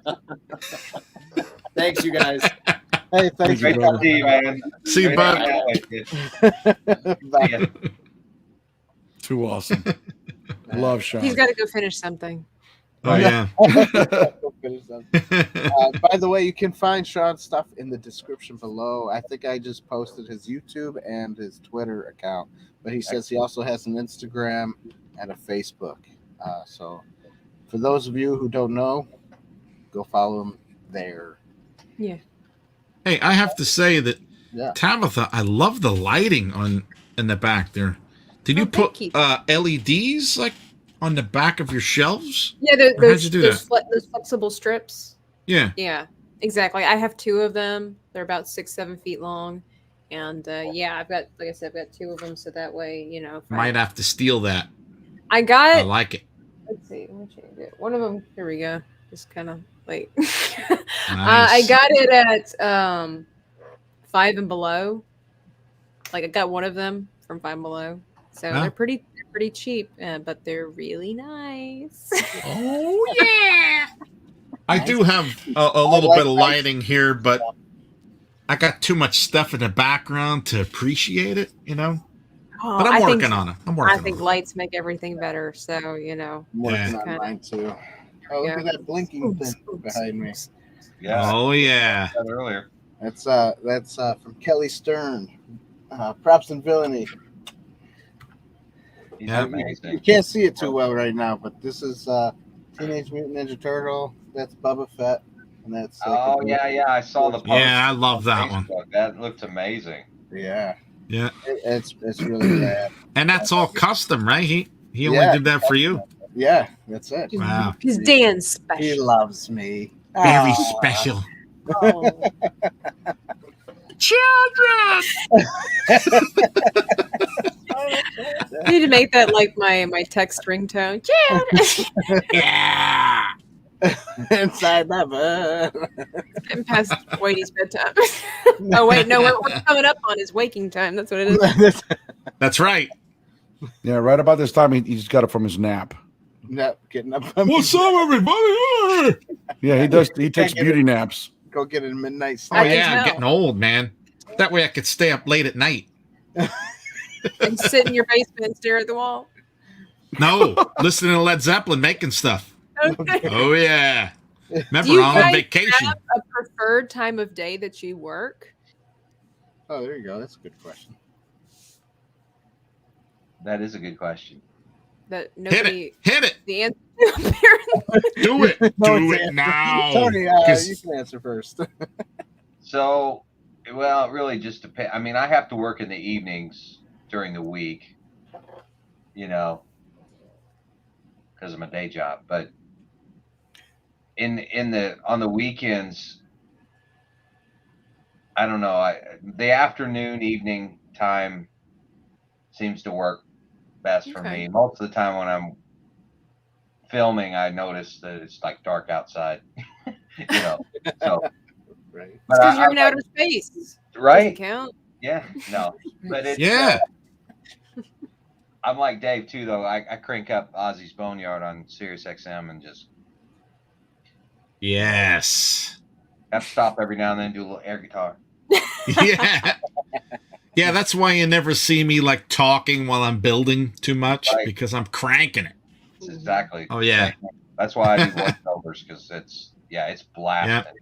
Thanks, you guys. Hey, thanks. Great to see you, man. See you, bud. Bye. Too awesome. Love Shawn. He's got to go finish something. Oh, yeah. By the way, you can find Shawn's stuff in the description below. I think I just posted his YouTube and his Twitter account, but he says he also has an Instagram and a Facebook. So for those of you who don't know, go follow him there. Yeah. Hey, I have to say that Yeah. Tabitha, I love the lighting in the back there. Did you put LEDs like on the back of your shelves? Yeah, how'd you do those flexible strips. Yeah. Yeah, exactly. I have two of them. They're about 6-7 feet long. And I've got, like I said, I've got two of them. So that way, you know. Might have to steal that. I got. I like it. Let's see. Let me change it. One of them. Here we go. Just kind of like. Nice. I got it at 5 and Below. Like I got one of them from 5 and Below. So they're pretty cheap, but they're really nice. Oh yeah! I do have a little bit of lighting here, but I got too much stuff in the background to appreciate it. You know. But I'm working on it. I think lights make everything better. So, you know. I'm working on mine too. Oh, look at that blinking thing behind me. Yeah. Oh yeah. Earlier. That's from Kelly Stern. Props and Villainy. You can't see it too well right now, but this is Teenage Mutant Ninja Turtle. That's Boba Fett, and that's. Oh yeah, I saw the post. Yeah, I love that one. That looked amazing. Yeah. Yeah. It's really bad. And that's all custom, right? He only did that for you. Yeah, that's it. Wow. Because Dan's special. He loves me. Very special. Oh. Children. I need to make that like my text ringtone. Yeah. Inside my butt. I'm past Whitey's bedtime. Oh wait, no, we're coming up on his waking time. That's what it is. That's right. Yeah, right about this time he just got it from his nap. No, getting up. What's up, everybody? Yeah, he does. He takes beauty naps. Go get a midnight Oh snack. yeah, I'm getting old, man. That way I could stay up late at night. And sit in your basement and stare at the wall. No, listening to Led Zeppelin, making stuff. Okay. Oh yeah. Remember, Do you I'm on guys vacation. have a preferred time of day that you work? Oh, there you go. That's a good question. That is a good question. That nobody Hit it. the answer to, apparently. Do it. Do it now. Tony, you can answer first. So, well, it really just depends. I mean, I have to work in the evenings during the week, you know, because of my day job. But on the weekends, I don't know. The afternoon, evening time seems to work best for me. Most of the time when I'm filming, I notice that it's like dark outside. You know, so right. Because you're in outer space, right? Doesn't count. Yeah, no, but it's I'm like Dave too, though. I crank up Ozzy's Boneyard on Sirius XM and just have to stop every now and then, do a little air guitar. Yeah. Yeah, that's why you never see me like talking while I'm building too much, because I'm cranking it. Exactly. Oh yeah. That's why I do voiceovers, because it's blasting.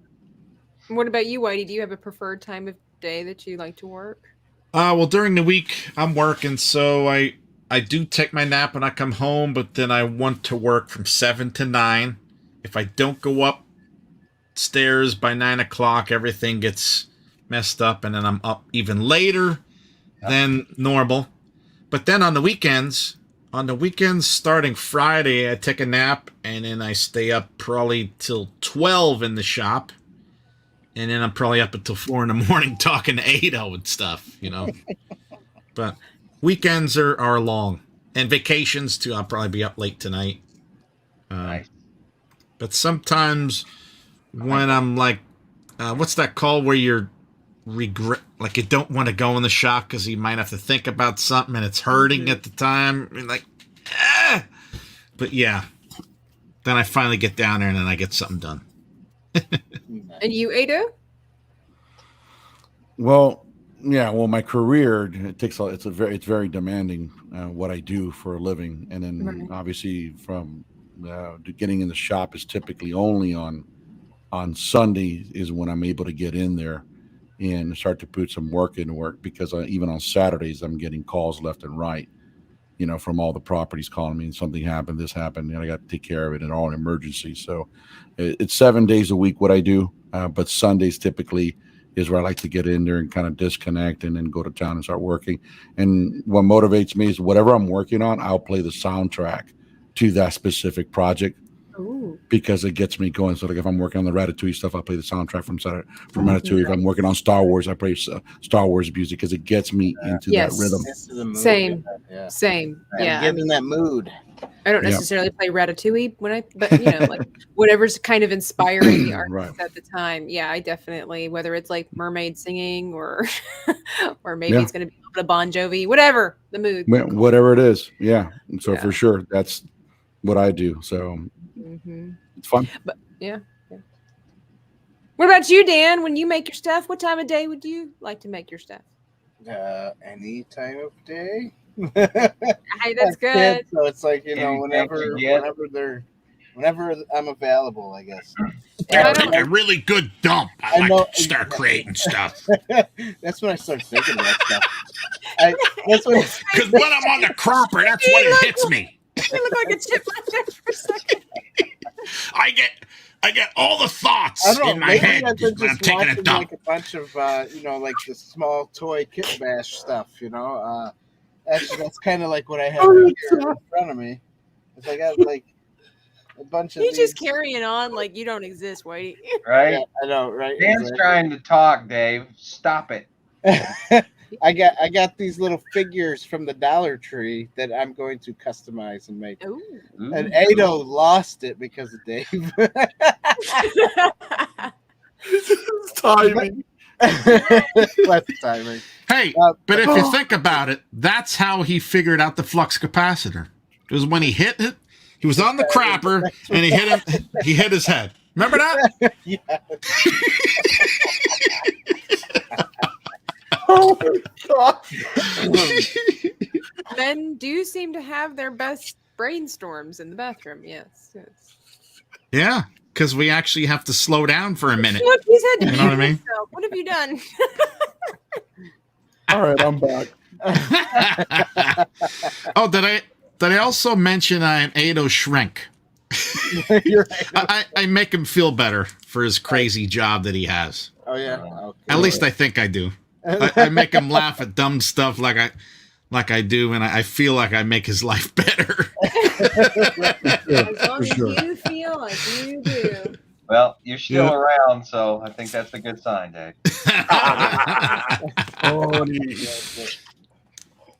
Yeah. What about you, Whitey? Do you have a preferred time of day that you like to work? Well, during the week I'm working, so I do take my nap when I come home, but then I want to work from 7 to 9. If I don't go upstairs by 9 o'clock, everything gets messed up, and then I'm up even later than normal. But then on the weekends starting Friday, I take a nap, and then I stay up probably till 12 in the shop, and then I'm probably up until 4 in the morning talking to Aedo and stuff, you know. But weekends are long, and vacations too. I'll probably be up late tonight. Nice. But sometimes when I'm like, what's that called where you're regret, like you don't want to go in the shop because you might have to think about something and it's hurting at the time. You're like, ah! But yeah, then I finally get down there and then I get something done. And you, Aedo? Well, yeah. Well, my career it's very demanding what I do for a living, and then obviously from getting in the shop is typically only on Sunday is when I'm able to get in there and start to put some work into work, because even on Saturdays I'm getting calls left and right, you know, from all the properties calling me, and something happened, this happened, and I got to take care of it, and all an emergency. So it's 7 days a week what I do, but Sundays typically is where I like to get in there and kind of disconnect and then go to town and start working. And what motivates me is whatever I'm working on, I'll play the soundtrack to that specific project. Ooh. Because it gets me going. So like if I'm working on the Ratatouille stuff, I'll play the soundtrack from Ratatouille. If I'm working on Star Wars, I play Star Wars music because it gets me into that rhythm. Same. Yeah, get in that mood. I don't necessarily play Ratatouille but you know, like whatever's kind of inspiring the artist at the time. Yeah, I definitely, whether it's like mermaid singing or maybe it's going to be a little bit of Bon Jovi, whatever the mood. Whatever it is. Yeah. And so for sure, that's what I do. So it's fun. But yeah. What about you, Dan? When you make your stuff, what time of day would you like to make your stuff? Any time of day. Hey, that's good. Kids, so it's like, you know, Anything whenever I'm available, I guess. I Make a really good dump. I like know- to start creating stuff. That's when I start thinking about stuff. That's when Because when I'm on the cropper, that's when it hits me. You look like a chipmunk there for a second. I get all the thoughts I don't know, in my maybe head I've been when I'm just taking a watching dump. like a bunch of you know, like the small toy kit bash stuff, you know. That's kind of like what I have here in front of me. It's like I have like a bunch of He's just these. carrying on like you don't exist, Whitey. Right? Yeah, I know, right? Dan's trying to talk, Dave. Stop it. I got these little figures from the Dollar Tree that I'm going to customize and make. Ooh. Ooh. And Aedo lost it because of Dave. Timing. That's timing. Hey, but if you think about it, that's how he figured out the flux capacitor. It was when he hit it, he was on the crapper and he hit his head. Remember that? Yeah. Oh my God. Men do seem to have their best brainstorms in the bathroom. Yes. Yeah, because we actually have to slow down for a minute. Look, he's had to You know what I mean? himself. What have you done? All right, I'm back. Oh, did I also mention I'm Aedo Shrink? You're right. I make him feel better for his crazy job that he has. Oh yeah. Okay. At least I think I do. I make him laugh at dumb stuff like I do, and I feel like I make his life better. As long as you feel like you do. Well, you're still around, so I think that's a good sign, Dave.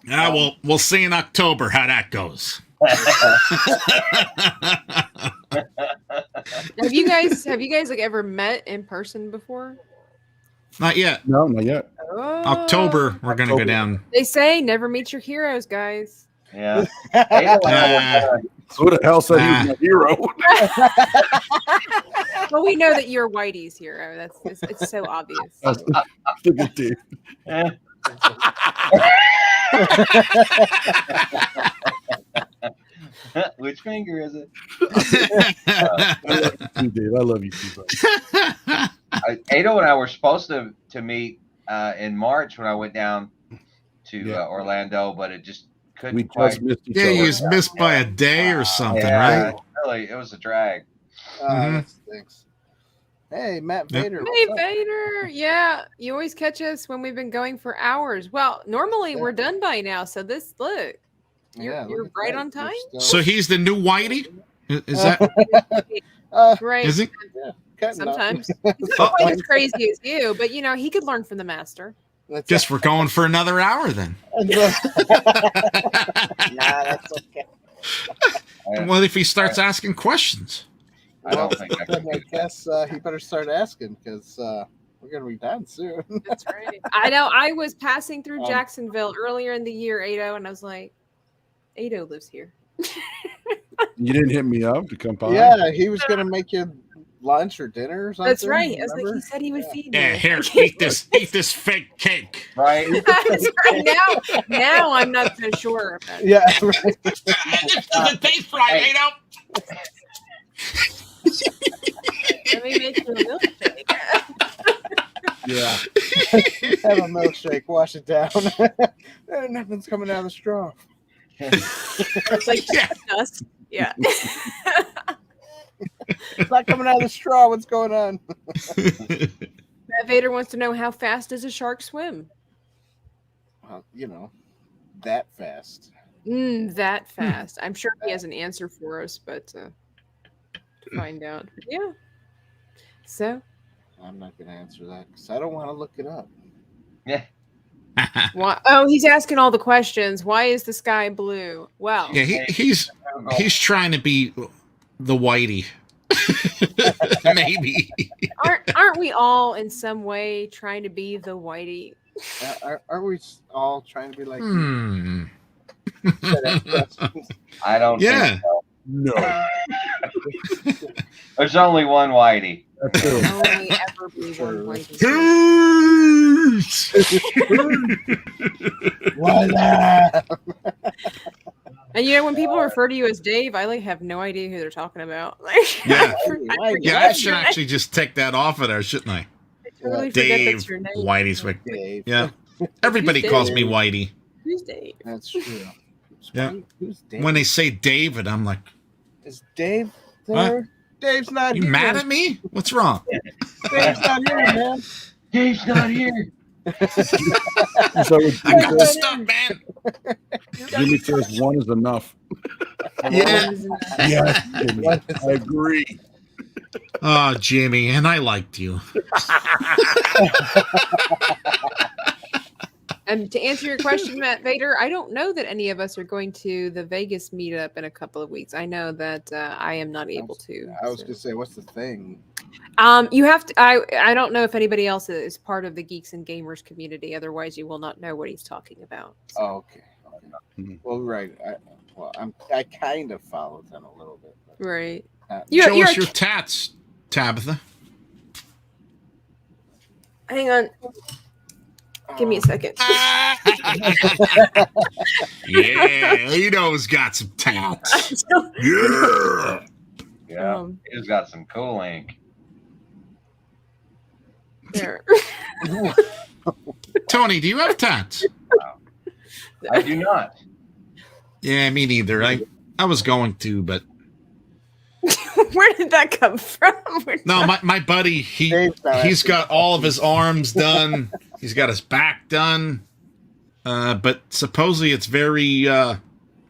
Yeah, we'll see in October how that goes. Have you guys like ever met in person before? Not yet. No, not yet. Oh. October, we're gonna go down. They say never meet your heroes, guys. Yeah. Who the hell said he was my hero? Well, we know that you're Whitey's hero. It's so obvious. Look at Dave. Which finger is it? Dave, I love you too, buddy. Aedo and I were supposed to meet in March when I went down to Orlando, but it just couldn't We quite. just missed each Yeah, other. you just missed by a day or something, Yeah, right? really, it was a drag. That stinks. Hey, Matt Vader. Hey, what's up? Vader. Yeah, you always catch us when we've been going for hours. Well, normally we're done by now. So look, Yeah, you're look at right that. on time. You're So he's the new Whitey? Is that Right. is he? cutting up. Sometimes he's not quite as crazy as you, but he could learn from the master. That's Guess we're going for another hour then. Nah, that's okay. What if he starts asking questions? I don't think I Then can I do that. guess he better start asking because we're gonna be done soon. That's right. I know. I was passing through Um, Jacksonville earlier in the year, Aedo, and I was like, Aedo lives here. You didn't hit me up to come by? Yeah, he was gonna make you lunch or dinner or something. That's right. I was like, remember? he said he would feed Yeah, me. here, eat this fake cake. Right? That's right. Now I'm not so sure about it. Yeah, right. This doesn't taste right, Aedo. Let me make you a milkshake. Yeah. Have a milkshake, wash it down. Nothing's coming out of the straw. It's like dust. Yeah. It's not coming out of the straw. What's going on? Matt Vader wants to know, how fast does a shark swim? Well, that fast. That fast. I'm sure he has an answer for us, but to find out. Yeah. So, I'm not gonna answer that because I don't want to look it up. Yeah. why? Oh, he's asking all the questions. Why is the sky blue? Well, Yeah, he's trying to be the Whitey. Maybe. aren't we all in some way trying to be the Whitey? Are we all trying to be like? I don't Yeah. think so. No. There's only one Whitey. That's it. Only ever be one Whitey. Peace. Voila! And when people refer to you as Dave, I have no idea who they're talking about. Yeah. I I should actually just take that off of there, shouldn't I? totally forget Dave, that's your name. Whitey's. Dave. Yeah. Everybody calls me Whitey. Who's Dave? That's true. Yeah. Who's Dave? When they say David, I'm like, is Dave what? there? Dave's not You here. mad at me? What's wrong? Dave's not here, man. Dave's not here. So I got the stuff, man. Jimmy says one is enough. Yeah. Yes, Jimmy, I agree. Oh, Jimmy, and I liked you. And to answer your question, Matt Vader, I don't know that any of us are going to the Vegas meetup in a couple of weeks. I know that I am not able to. I was going to say, what's the thing? You have to. I don't know if anybody else is part of the Geeks and Gamers community. Otherwise, you will not know what he's talking about. So. Oh, okay. Well, right. I kind of followed them a little bit. But, right. Show us your tats, Tabitha. Hang on. Give me a second. Yeah, Aedo's got some tats. Yeah. Yeah, he's got some cool ink. There. Tony, do you have tats? I do not. Yeah, me neither. I was going to, but where did that come from? No, my buddy, he's got all of his arms done. He's got his back done. But supposedly it's very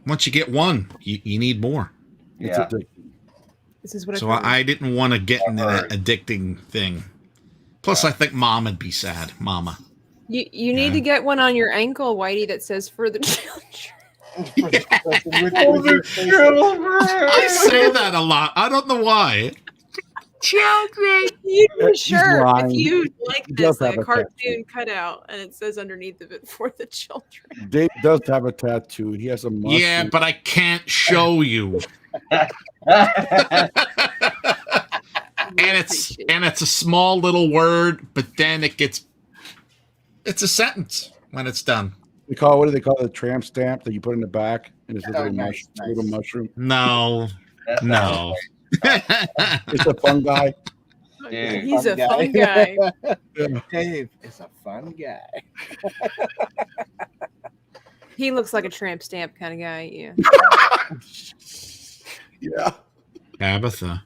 once you get one, you need more. Yeah. This is what so I didn't want to get into that addicting thing. Plus, I think Mom would be sad. Mama. You need to get one on your ankle, Whitey, that says "For the children." I say that a lot. I don't know why. Children. You He's sure lying. if you like He this, does like have a a cartoon cutout, and it says underneath of it "For the children." Dave does have a tattoo. He has a mustache. Yeah, but I can't show you. And it's a small little word, but then it's a sentence when it's done. What do they call it? A tramp stamp that you put in the back, and it's a little, nice. little mushroom. No. It's a fun guy. Dude. He's a fun guy. Dave is a fun guy. He looks like a tramp stamp kind of guy. Yeah. Yeah. Tabitha.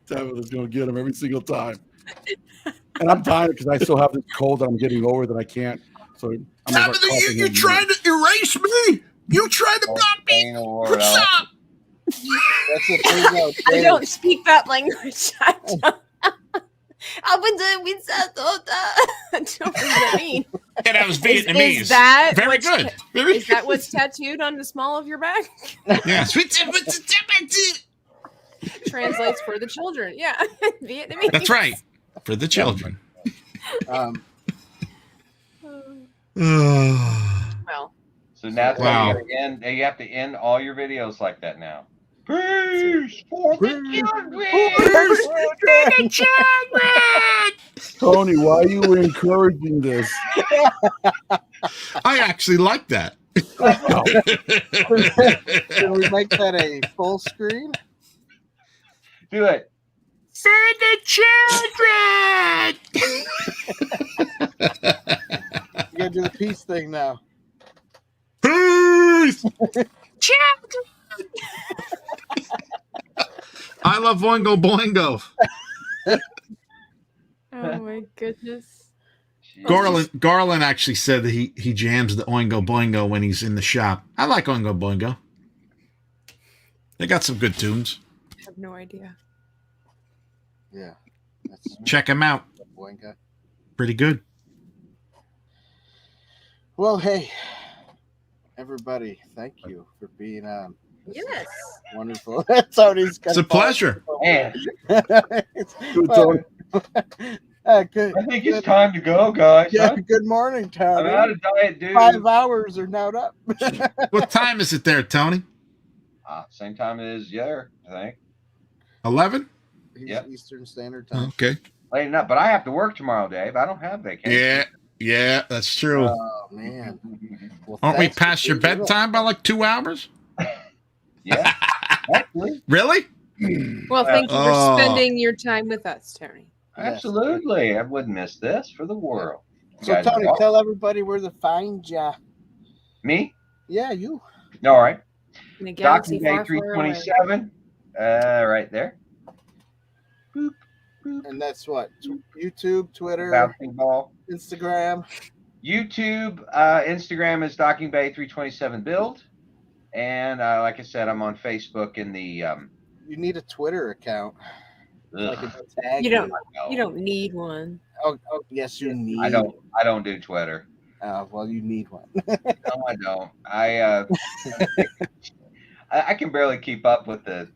Tabitha's going to get him every single time. And I'm tired because I still have this cold that I'm getting over that I can't. So I'm Tabitha, you're trying to erase me. You trying to block me. What's up? That's the thing, though, I don't speak that language. I don't know what that mean. And I was Vietnamese. Is that very good? Very is that what's tattooed on the small of your back? Yeah. Translates for the children. Yeah, Vietnamese. That's right. For the children. Well, So now Wow. you have to end all your videos like that now. Peace for the children. Tony, why are you encouraging this? I actually like that. Can we make that a full screen? Do it. For the children. You gotta do the peace thing now. Peace. Children. I love Oingo Boingo. oh my goodness. Garland actually said that he jams the Oingo Boingo when he's in the shop. I like Oingo Boingo. They got some good tunes. I have no idea. Yeah. Check them out. Boinga. Pretty good. Well, hey, everybody, thank you for being on. This Yes. is wonderful. Tony's It's a pleasure. Man, good. I think it's time to go, guys. Yeah, Huh? good morning, Tony. I'm out of diet, dude. 5 hours are now up. What time is it there, Tony? Same time as there, I think. 11? He's Yep. Eastern Standard Time. Okay. Late enough, but I have to work tomorrow, Dave. I don't have vacation. Yeah, that's true. Oh man. Well, Aren't we thanks for past your being with bedtime by like 2 hours? Yeah. Actually, Really? Well, thank you for Oh. spending your time with us, Tony. Yes. absolutely. I wouldn't miss this for the world. You So guys are Tony, awesome. tell everybody where to find ya. Me? Yeah, you. All right. In a galaxy Docking Bay far, far away. 327. Right there. Boop, boop. And that's what? YouTube, Twitter, Bouncing ball. Instagram. YouTube, Instagram is Docking Bay 327 Build. And like I said, I'm on Facebook in the. You need a Twitter account. So I can tag You don't need one. Oh, yes, you need. I don't do Twitter. Well, you need one. No, I don't. I can barely keep up with the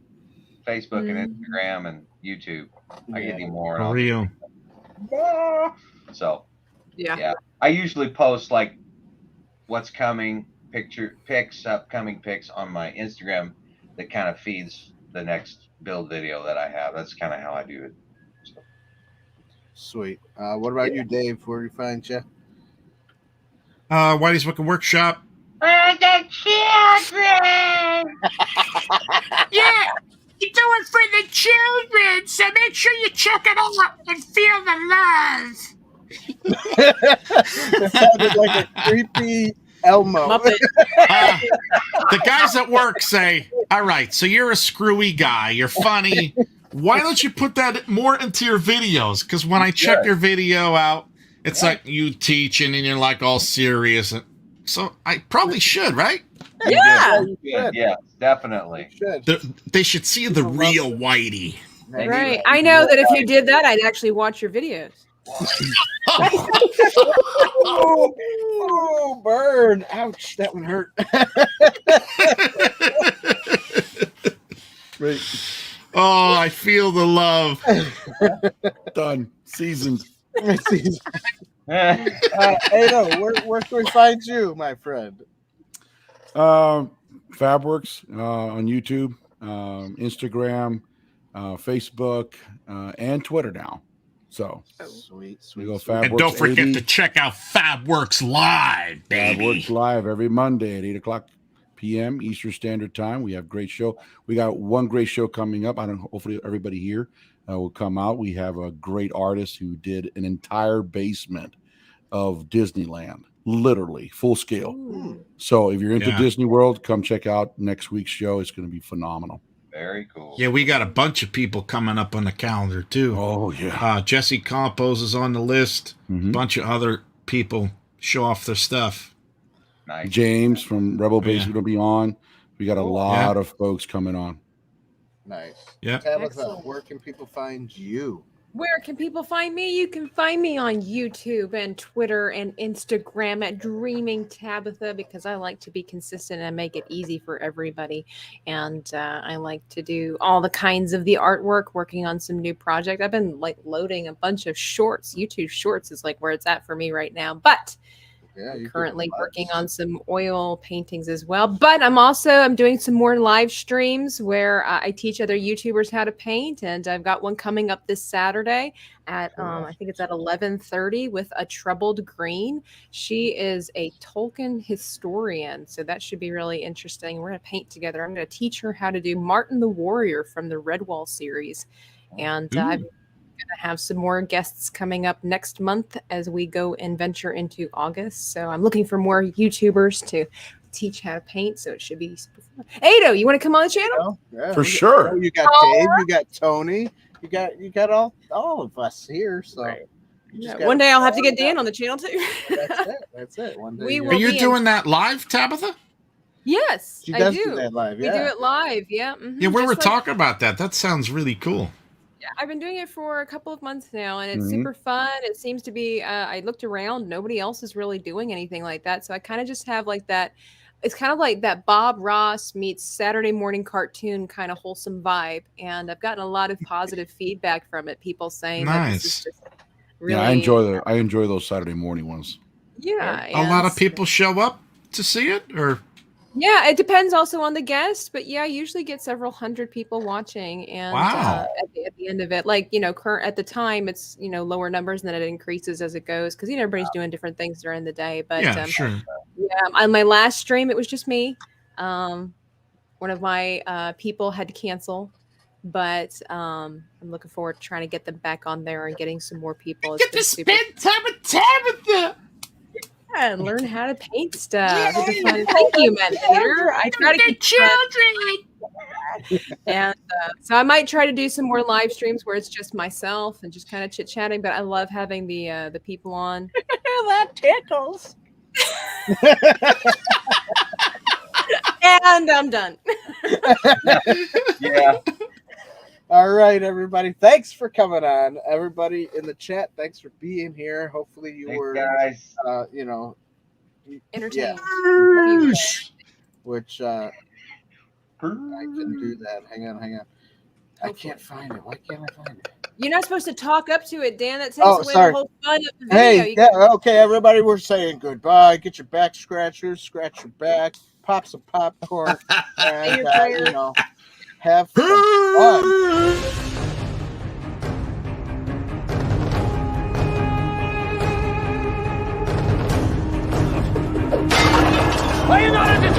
Facebook and Instagram and YouTube. I get any more. For real. So Yeah. I usually post like what's coming, upcoming pics on my Instagram that kind of feeds the next build video that I have. That's kind of how I do it. So. Sweet. What about you, Dave? Where do you find you? Whitey's Book and Workshop. For the children! Yeah, you do it for the children, so make sure you check it out and feel the love. That sounded like a creepy Elmo. The guys at work say, all right, so you're a screwy guy. You're funny. Why don't you put that more into your videos? Because when I check your video out, it's like you teaching and you're like all serious. And so I probably should, right? Yeah. Yeah, definitely. They should see the real Whitey. Right. I know that if you did that, I'd actually watch your videos. Oh, burn. Ouch. That one hurt. Right. Oh, I feel the love. Done. Seasoned. Aedo, where can we find you, my friend? Fab Works on YouTube, Instagram, Facebook, and Twitter now. So Sweet. we go Fab And Works don't forget 80. to check out Fab Works Live, Fab baby. Works live every Monday at 8:00 p.m. Eastern Standard Time. We have a great show. We got one great show coming up. Hopefully everybody here will come out. We have a great artist who did an entire basement of Disneyland, literally full scale. So if you're into Disney World, come check out next week's show. It's going to be phenomenal. Very cool. Yeah, we got a bunch of people coming up on the calendar too. Oh yeah. Jesse Compos is on the list. A bunch of other people show off their stuff. Nice. James from Rebel Base will be on. We got a lot of folks coming on. Nice. Yeah. Tabitha, where can people find you? Where can people find me? You can find me on YouTube and Twitter and Instagram at Dreaming Tabitha, because I like to be consistent and make it easy for everybody. And I like to do all the kinds of the artwork, working on some new project. I've been like loading a bunch of shorts. YouTube Shorts is like where it's at for me right now. But I'm currently working on some oil paintings as well. But I'm doing some more live streams where I teach other YouTubers how to paint, and I've got one coming up this Saturday at I think it's at 11:30 with a Troubled Green. She is a Tolkien historian, so that should be really interesting. We're going to paint together. I'm going to teach her how to do Martin the Warrior from the Redwall series, and I've going to have some more guests coming up next month as we go and venture into August. So I'm looking for more YouTubers to teach how to paint. So it should be super fun. Aedo, you want to come on the channel? Yeah, For sure. You got Dave, you got Tony, you got all of us here. So one day I'll have to get Dan on the channel too. That's it. One day. Are you doing that live, Tabitha? Yes, she I does do. that live. We do it live. Yeah. Yeah, we were talking about that. That sounds really cool. Yeah, I've been doing it for a couple of months now, and it's super fun. It seems to be, I looked around, nobody else is really doing anything like that. So I kind of just have like that. It's kind of like that Bob Ross meets Saturday morning cartoon kind of wholesome vibe. And I've gotten a lot of positive feedback from it. People saying that this is just really. Yeah, I enjoy those Saturday morning ones. Yeah. A lot of people show up to see it, or? Yeah, it depends also on the guest, but yeah, I usually get several hundred people watching, and Wow. at the end of it, like at the time, it's lower numbers, and then it increases as it goes because everybody's doing different things during the day. But Yeah, sure. yeah, on my last stream, it was just me. One of my people had to cancel, but I'm looking forward to trying to get them back on there and getting some more people. Get to spend time with Tabitha. And learn how to paint stuff. It's a fun. Thank you, Peter. I try to get children. And so I might try to do some more live streams where it's just myself and just kind of chit chatting. But I love having the people on. That tickles. And I'm done. Yeah. All right, everybody. Thanks for coming on. Everybody in the chat, thanks for being here. Hopefully you Thanks, were, guys. Entertained. Yeah. Which I can do that. Hang on. I can't find it. Why can't I find it? You're not supposed to talk up to it, Dan. That takes away sorry. the whole fun of the video. Hey, okay, everybody, we're saying goodbye. Get your back scratchers, scratch your back, pop some popcorn, and have some fun. Are you not entertained?